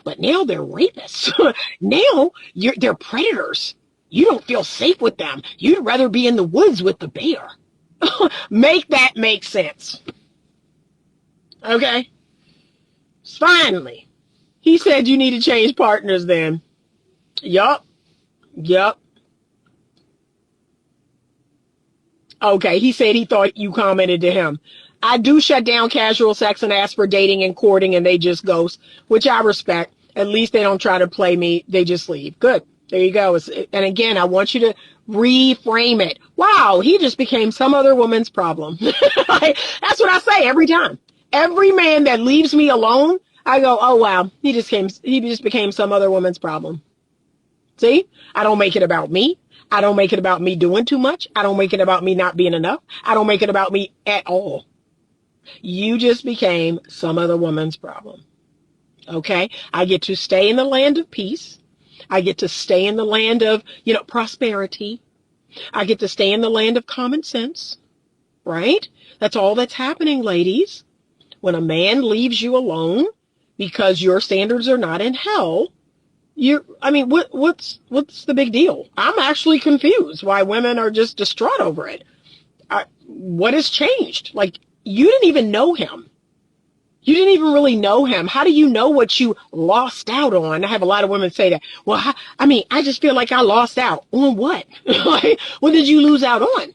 but now they're rapists. Now they're predators. You don't feel safe with them. You'd rather be in the woods with the bear. Make that make sense. Okay? Finally, he said you need to change partners then. Yup. Okay, he said he thought you commented to him. I do shut down casual sex and ask for dating and courting, and they just ghost, which I respect. At least they don't try to play me. They just leave. Good. There you go. And again, I want you to reframe it. Wow, he just became some other woman's problem. That's what I say every time. Every man that leaves me alone, I go, oh, wow, he just became some other woman's problem. See, I don't make it about me. I don't make it about me doing too much. I don't make it about me not being enough. I don't make it about me at all. You just became some other woman's problem. Okay? I get to stay in the land of peace. I get to stay in the land of, prosperity. I get to stay in the land of common sense. Right? That's all that's happening, ladies. When a man leaves you alone because your standards are not in hell, what's the big deal? I'm actually confused why women are just distraught over it. What has changed? Like, you didn't even know him. You didn't even really know him. How do you know what you lost out on? I have a lot of women say that. Well, I just feel like I lost out. On what? What did you lose out on?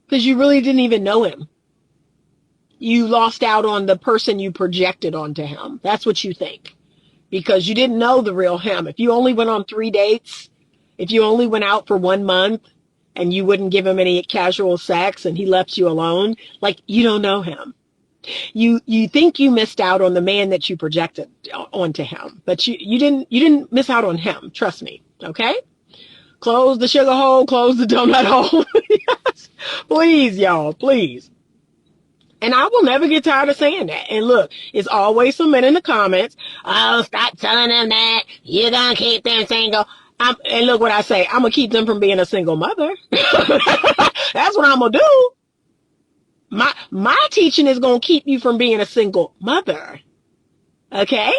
Because you really didn't even know him. You lost out on the person you projected onto him. That's what you think. Because you didn't know the real him. If you only went on 3 dates, if you only went out for 1 month and you wouldn't give him any casual sex and he left you alone, you don't know him. You think you missed out on the man that you projected onto him, but you didn't miss out on him. Trust me. Okay? Close the sugar hole, close the donut hole. Yes. Please, y'all, please. And I will never get tired of saying that. And look, it's always some men in the comments. Oh, stop telling them that. You're going to keep them single. And look what I say. I'm going to keep them from being a single mother. That's what I'm going to do. My teaching is going to keep you from being a single mother. Okay?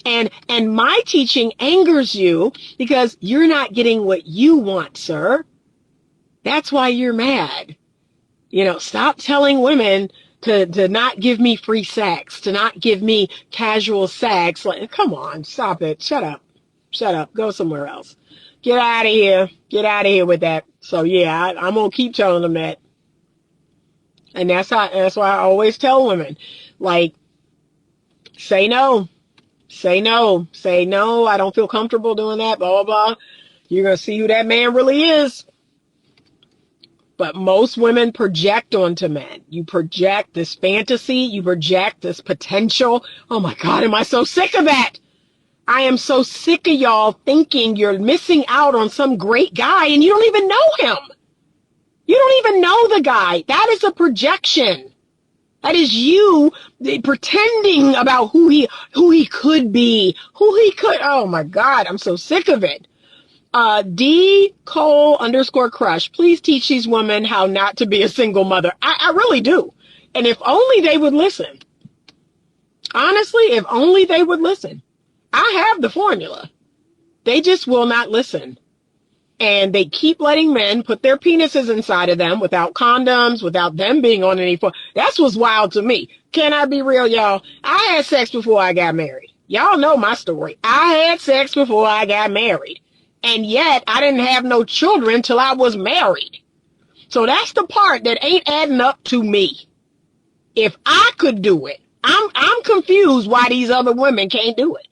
And my teaching angers you because you're not getting what you want, sir. That's why you're mad. Stop telling women to not give me free sex, to not give me casual sex. Come on, stop it. Shut up. Go somewhere else. Get out of here. Get out of here with that. So yeah, I'm going to keep telling them that. And that's why I always tell women, say no. Say no. Say no. I don't feel comfortable doing that. Blah, blah, blah. You're going to see who that man really is. But most women project onto men. You project this fantasy. You project this potential. Oh my God, am I so sick of that? I am so sick of y'all thinking you're missing out on some great guy and you don't even know him. You don't even know the guy. That is a projection. That is you pretending about who he could be, oh my God, I'm so sick of it. D_Cole_crush. Please teach these women how not to be a single mother. I really do. And if only they would listen. Honestly, if only they would listen. I have the formula. They just will not listen. and they keep letting men put their penises inside of them without condoms, without them being on any phone. That's what's wild to me. Can I be real, y'all? I had sex before I got married. Y'all know my story. I had sex before I got married. And yet I didn't have no children till I was married. So that's the part that ain't adding up to me. If I could do it, I'm confused why these other women can't do it.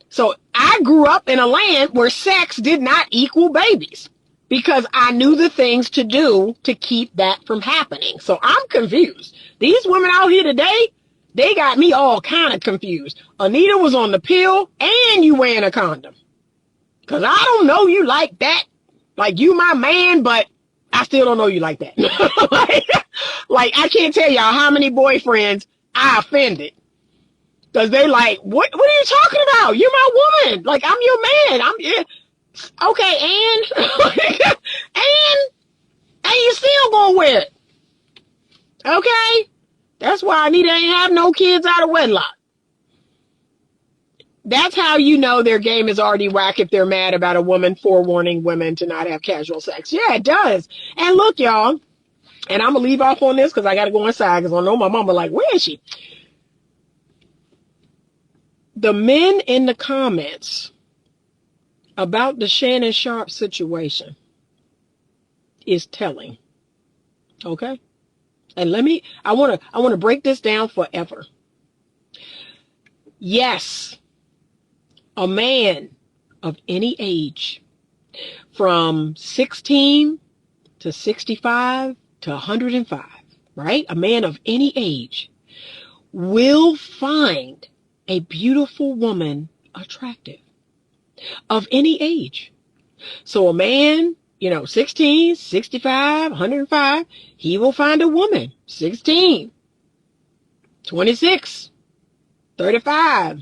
So I grew up in a land where sex did not equal babies because I knew the things to do to keep that from happening. So I'm confused. These women out here today, they got me all kind of confused. Anita was on the pill and you wearing a condom. Because I don't know you like that. Like you my man, but I still don't know you like that. like I can't tell y'all how many boyfriends I offended. Because they like, what are you talking about? You're my woman. Like, I'm your man. Okay, and you still gonna wear it. Okay? That's why Anita ain't have no kids out of wedlock. That's how you know their game is already whack if they're mad about a woman forewarning women to not have casual sex. Yeah, it does. And look, y'all, and I'm going to leave off on this because I got to go inside because I know my mama like, where is she? The men in the comments about the Shannon Sharp situation is telling. Okay? And I want to break this down forever. Yes, a man of any age, from 16 to 65 to 105, right? A man of any age will find a beautiful woman attractive, of any age. So a man, 16, 65, 105, he will find a woman, 16, 26, 35,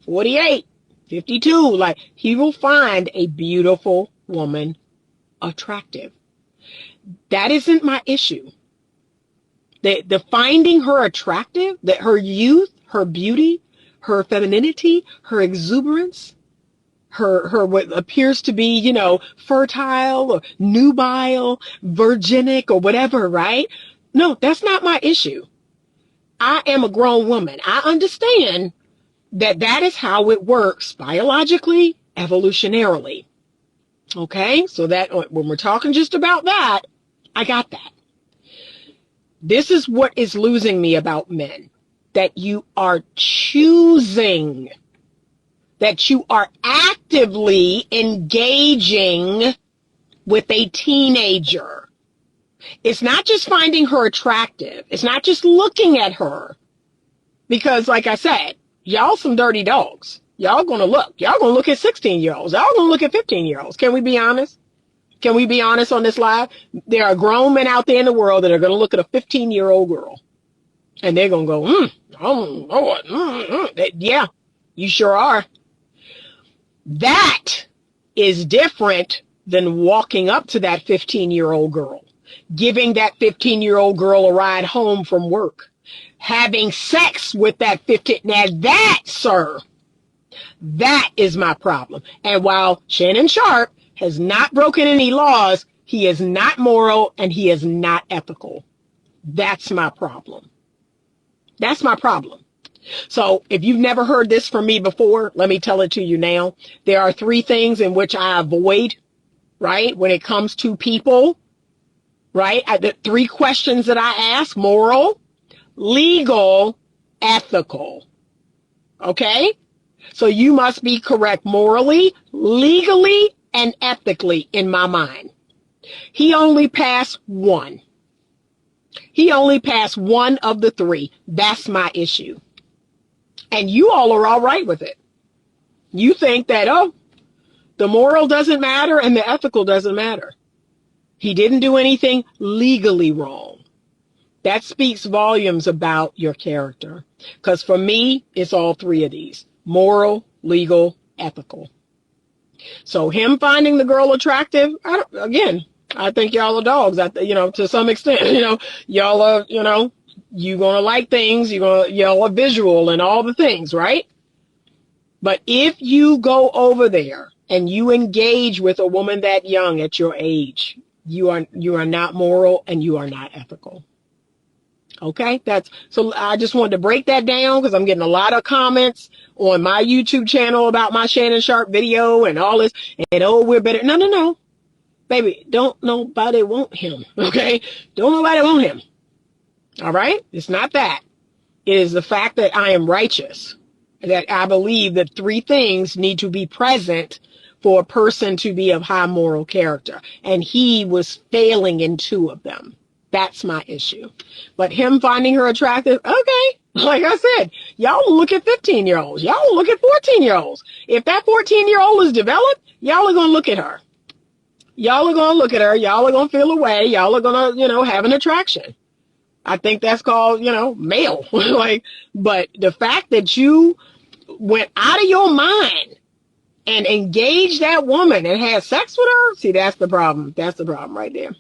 48, 52. Like, he will find a beautiful woman attractive. That isn't my issue. The finding her attractive, that her youth, her beauty, her femininity, her exuberance, her what appears to be, fertile or nubile, virginic or whatever, right? No, that's not my issue. I am a grown woman. I understand that is how it works biologically, evolutionarily. Okay? So that when we're talking just about that, I got that. This is what is losing me about men. That you are choosing, that you are actively engaging with a teenager. It's not just finding her attractive. It's not just looking at her. Because like I said, y'all some dirty dogs. Y'all gonna look. Y'all gonna look at 16-year-olds. Y'all gonna look at 15-year-olds. Can we be honest? Can we be honest on this live? There are grown men out there in the world that are gonna look at a 15-year-old girl. And they're gonna go, I don't know what. Yeah, you sure are. That is different than walking up to that 15-year-old girl, giving that 15-year-old girl a ride home from work, having sex with that 15. Now that, sir, that is my problem. And while Shannon Sharp has not broken any laws, he is not moral and he is not ethical. That's my problem. That's my problem. So if you've never heard this from me before, let me tell it to you now. There are 3 things in which I avoid, right? When it comes to people, right? The 3 questions that I ask: moral, legal, ethical. Okay? So you must be correct morally, legally, and ethically in my mind. He only passed 1. He only passed 1 of the 3. That's my issue. And you all are all right with it. You think that, the moral doesn't matter and the ethical doesn't matter. He didn't do anything legally wrong. That speaks volumes about your character. Because for me, it's all 3 of these: moral, legal, ethical. So him finding the girl attractive, I think y'all are dogs. To some extent, y'all are, you gonna like things, y'all are visual and all the things, right? But if you go over there and you engage with a woman that young at your age, you are not moral and you are not ethical. Okay, that's so I just wanted to break that down because I'm getting a lot of comments on my YouTube channel about my Shannon Sharp video and all this, and oh, we're better. No, no, no, baby, don't nobody want him. Okay, don't nobody want him. All right, it's not that. It is the fact that I am righteous, that I believe that three things need to be present for a person to be of high moral character, and he was failing in two of them. That's my issue. But him finding her attractive, okay. Like I said, y'all look at 15-year-olds. Y'all look at 14-year-olds. If that 14-year-old is developed, y'all are going to look at her. Y'all are going to look at her. Y'all are going to feel away. Y'all are going to, have an attraction. I think that's called, male. But the fact that you went out of your mind and engaged that woman and had sex with her, see, that's the problem. That's the problem right there.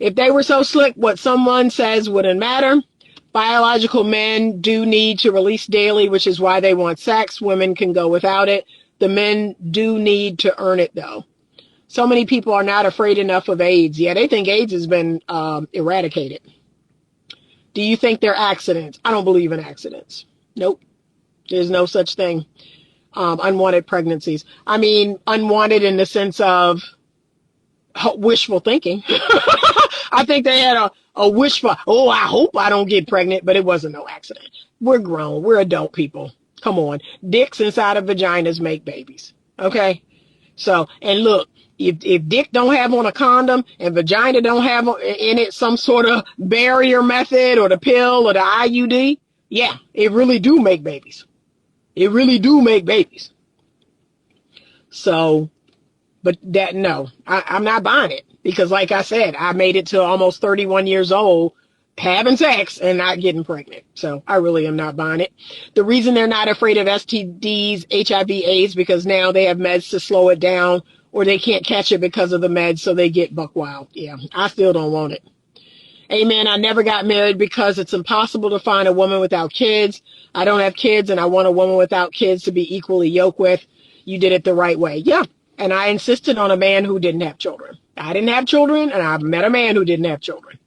If they were so slick, what someone says wouldn't matter. Biological men do need to release daily, which is why they want sex. Women can go without it. The men do need to earn it, though. So many people are not afraid enough of AIDS. Yeah, they think AIDS has been eradicated. Do you think they're accidents? I don't believe in accidents. Nope. There's no such thing. Unwanted pregnancies. I mean, unwanted in the sense of wishful thinking. I think they had a wish for, I hope I don't get pregnant, but it wasn't no accident. We're grown. We're adult people. Come on. Dicks inside of vaginas make babies. Okay? So, and look, if dick don't have on a condom and vagina don't have in it some sort of barrier method or the pill or the IUD, yeah, it really do make babies. It really do make babies. So, but that, no, I'm not buying it because like I said, I made it to almost 31 years old having sex and not getting pregnant. So I really am not buying it. The reason they're not afraid of STDs, HIV, AIDS, because now they have meds to slow it down or they can't catch it because of the meds. So they get buck wild. Yeah, I still don't want it. Amen. I never got married because it's impossible to find a woman without kids. I don't have kids and I want a woman without kids to be equally yoked with. You did it the right way. Yeah. And I insisted on a man who didn't have children. I didn't have children and I met a man who didn't have children.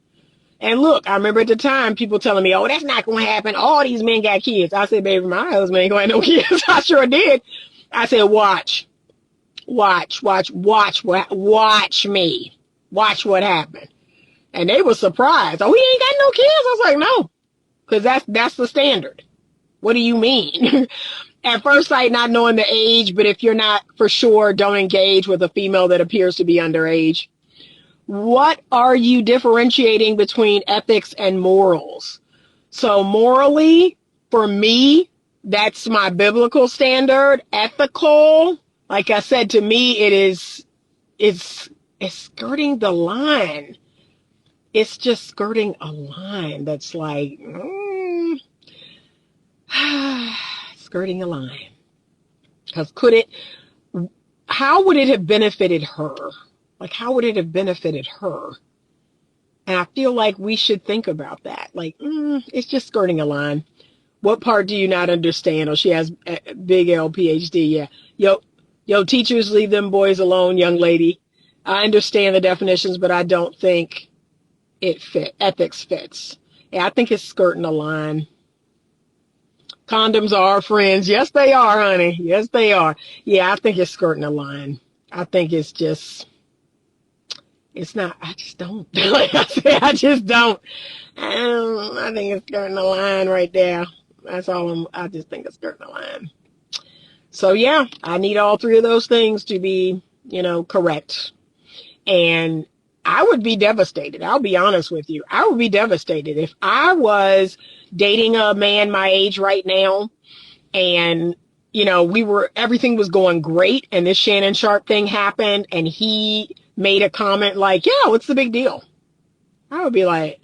And look, I remember at the time people telling me, oh, that's not going to happen. All these men got kids. I said, baby, my husband ain't going to have no kids. I sure did. I said, watch me. Watch what happened. And they were surprised. Oh, he ain't got no kids. I was like, no, because that's the standard. What do you mean? At first sight, not knowing the age, but if you're not for sure, don't engage with a female that appears to be underage. What are you differentiating between ethics and morals? So morally, for me, that's my biblical standard. Ethical, like I said, to me, it's skirting the line. It's just skirting a line that's like, skirting a line. Because how would it have benefited her? Like, how would it have benefited her? And I feel like we should think about that. Like, it's just skirting a line. What part do you not understand? Oh, she has a big L PhD. Yeah. Yo, teachers, leave them boys alone, young lady. I understand the definitions, but I don't think ethics fits. Yeah, I think it's skirting a line. Condoms are our friends. Yes, they are, honey. Yes, they are. Yeah, I think it's skirting a line. I think it's not, I just don't. Like I said, I just don't. I think it's skirting a line right there. That's all I just think it's skirting a line. So yeah, I need all three of those things to be, correct. And I would be devastated. I'll be honest with you. I would be devastated if I was dating a man my age right now and, everything was going great and this Shannon Sharp thing happened and he made a comment like, yeah, what's the big deal? I would be like,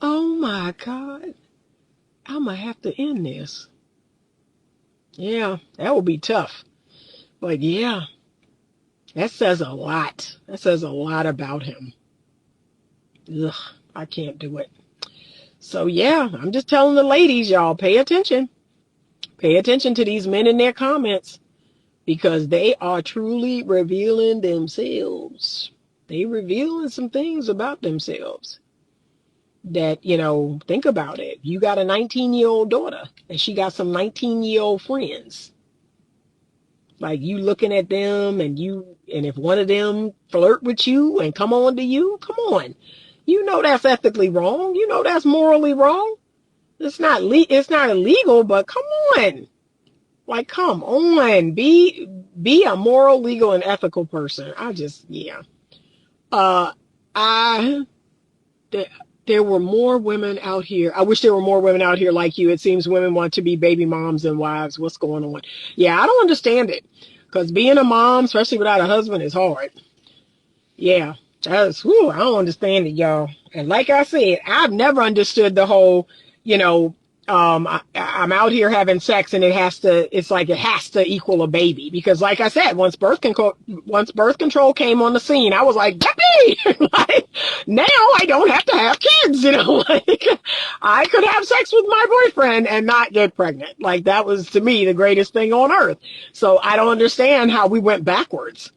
oh my God, I'm going to have to end this. Yeah, that would be tough. But yeah. That says a lot. That says a lot about him. Ugh, I can't do it. So yeah, I'm just telling the ladies, y'all, pay attention. Pay attention to these men in their comments because they are truly revealing themselves. They revealing some things about themselves that, think about it. You got a 19-year-old daughter and she got some 19-year-old friends. Like, you looking at them and if one of them flirt with you and come on to you, come on. That's ethically wrong. That's morally wrong. It's not illegal, but come on. Like, come on. Be a moral, legal, and ethical person. Yeah. There were more women out here. I wish there were more women out here like you. It seems women want to be baby moms and wives. What's going on? Yeah, I don't understand it. Because being a mom, especially without a husband, is hard. Yeah, I don't understand it, y'all. And like I said, I've never understood the whole, I'm out here having sex and it has to equal a baby. Because like I said, once birth control came on the scene, I was like, yippee! Like, now I don't have to have kids, like, I could have sex with my boyfriend and not get pregnant. Like, that was, to me, the greatest thing on earth. So I don't understand how we went backwards.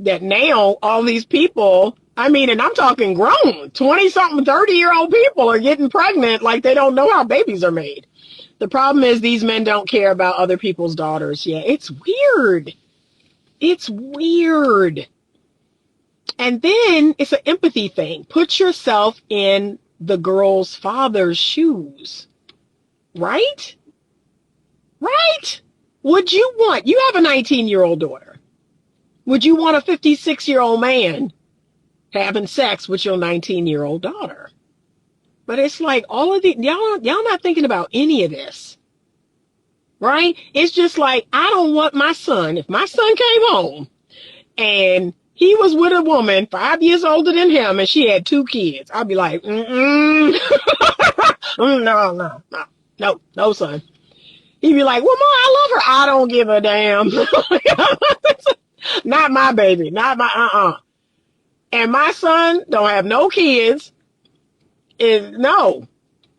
That now all these people, and I'm talking grown, 20-something, 30-year-old people are getting pregnant like they don't know how babies are made. The problem is these men don't care about other people's daughters. Yeah, it's weird. It's weird. And then it's an empathy thing. Put yourself in the girl's father's shoes. Right? Right? You have a 19-year-old daughter. Would you want a 56-year-old man having sex with your 19-year-old daughter? But it's like all of the, y'all not thinking about any of this, right? It's just like, I don't want my son, if my son came home and he was with a woman 5 years older than him and she had 2 kids, I'd be like, no, son. He'd be like, well, Mom, I love her. I don't give a damn. Not my baby. Not my, And my son don't have no kids. No.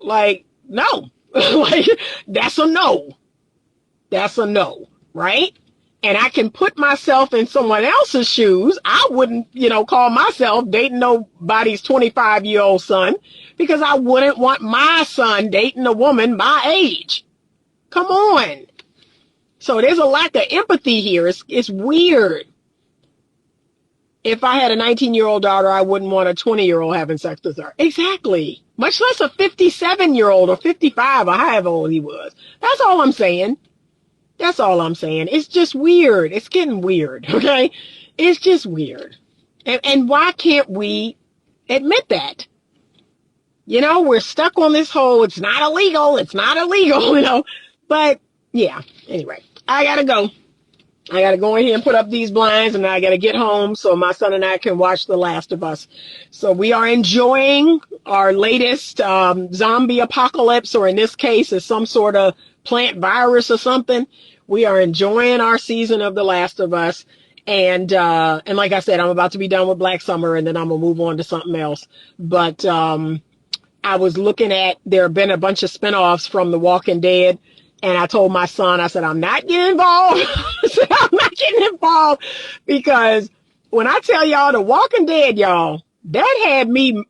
Like, no. Like, that's a no. That's a no. Right? And I can put myself in someone else's shoes. I wouldn't, call myself dating nobody's 25-year-old son because I wouldn't want my son dating a woman my age. Come on. So there's a lack of empathy here. It's weird. If I had a 19-year-old daughter, I wouldn't want a 20-year-old having sex with her. Exactly. Much less a 57-year-old or 55 or however old he was. That's all I'm saying. That's all I'm saying. It's just weird. It's getting weird. Okay. It's just weird. And why can't we admit that? We're stuck on this whole, it's not illegal, but yeah, anyway, I gotta go. I gotta go in here and put up these blinds and I gotta get home so my son and I can watch The Last of Us. So we are enjoying our latest zombie apocalypse, or in this case, it's some sort of plant virus or something. We are enjoying our season of The Last of Us. And like I said, I'm about to be done with Black Summer and then I'm gonna move on to something else. But I was looking at, there have been a bunch of spinoffs from The Walking Dead. And I told my son, I said, I'm not getting involved. I said, I'm not getting involved because when I tell y'all The Walking Dead, y'all, that had me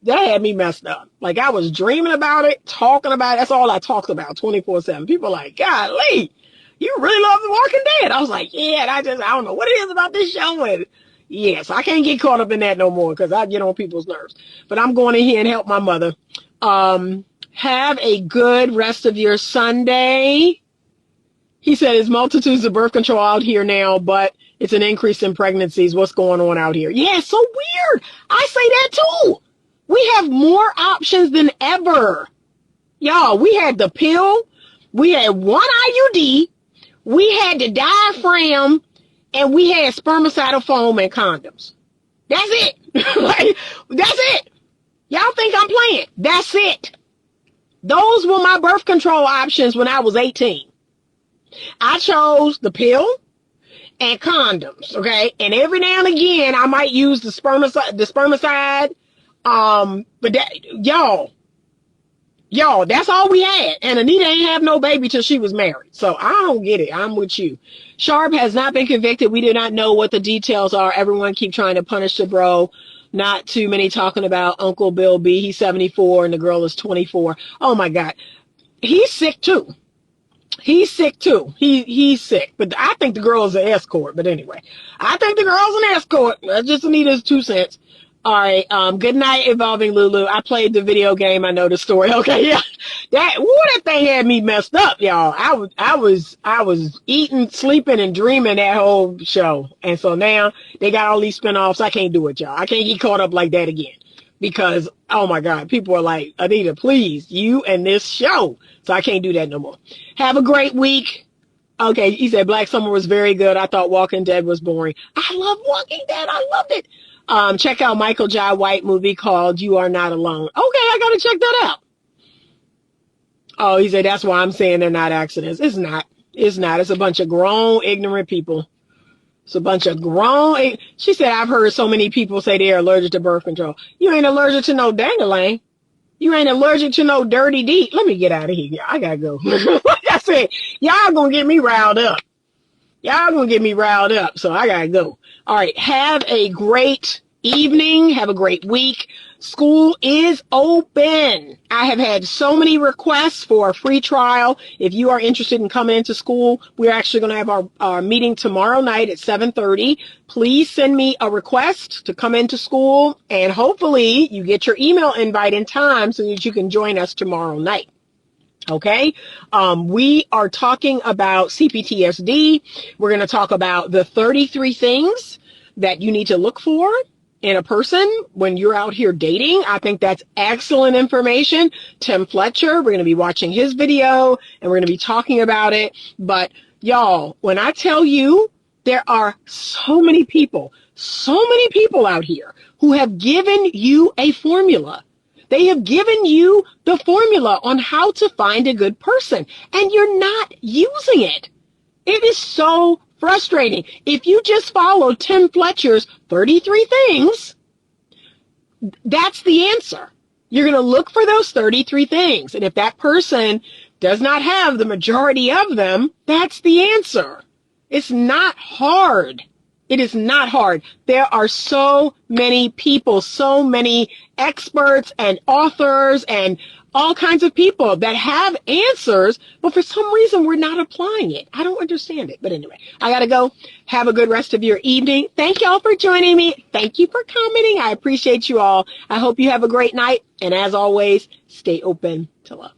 messed up. Like, I was dreaming about it, talking about it. That's all I talked about 24/7. People are like, golly, you really love The Walking Dead. I was like, yeah, and I don't know what it is about this show. And yes, I can't get caught up in that no more because I get on people's nerves. But I'm going in here and help my mother. Have a good rest of your Sunday. He said there's multitudes of birth control out here now, but it's an increase in pregnancies. What's going on out here? Yeah, it's so weird. I say that too. We have more options than ever. Y'all, we had the pill. We had one IUD. We had the diaphragm. And we had spermicidal foam and condoms. That's it. Like, that's it. Y'all think I'm playing? That's it. Those were my birth control options when I was 18. I chose the pill and condoms, okay? And every now and again, I might use the spermicide. But that, y'all, Y'all, that's all we had. And Anita ain't have no baby till she was married. So I don't get it. I'm with you. Sharp has not been convicted. We do not know what the details are. Everyone keep trying to punish the bro. Not too many talking about Uncle Bill B. He's 74 and the girl is 24. Oh my God. He's sick too. He's sick too. He's sick. But I think the girl's an escort. But anyway, I think the girl's an escort. That's just Anita's 2 cents. All right. Good night, Evolving Lulu. I played the video game. I know the story. Okay. Yeah. That thing had me messed up, y'all. I was eating, sleeping, and dreaming that whole show. And so now they got all these spinoffs. I can't do it, y'all. I can't get caught up like that again. Because, oh my God, people are like, Anita, please, you and this show. So I can't do that no more. Have a great week. Okay, he said Black Summer was very good. I thought Walking Dead was boring. I love Walking Dead. I loved it. Check out Michael Jai White movie called You Are Not Alone. Okay, I gotta check that out. Oh, he said that's why I'm saying they're not accidents. It's not. It's not. It's a bunch of grown, ignorant people. It's a bunch of grown. She said, I've heard so many people say they're allergic to birth control. You ain't allergic to no dangling. You ain't allergic to no dirty deed. Let me get out of here. I gotta go. Like I said, y'all gonna get me riled up. Y'all gonna get me riled up. So I gotta go. All right. Have a great evening. Have a great week. School is open. I have had so many requests for a free trial. If you are interested in coming into Skool, we're actually going to have our meeting tomorrow night at 7:30. Please send me a request to come into Skool, and hopefully you get your email invite in time so that you can join us tomorrow night. Okay. We are talking about CPTSD. We're going to talk about the 33 things that you need to look for in a person when you're out here dating. I think that's excellent information. Tim Fletcher, we're going to be watching his video and we're going to be talking about it. But y'all, when I tell you there are so many people out here who have given you a formula. They have given you the formula on how to find a good person, and you're not using it. It is so frustrating. If you just follow Tim Fletcher's 33 things, that's the answer. You're going to look for those 33 things. And if that person does not have the majority of them, that's the answer. It's not hard. It is not hard. There are so many people, so many experts and authors and all kinds of people that have answers, but for some reason we're not applying it. I don't understand it. But anyway, I got to go. Have a good rest of your evening. Thank y'all for joining me. Thank you for commenting. I appreciate you all. I hope you have a great night. And as always, stay open to love.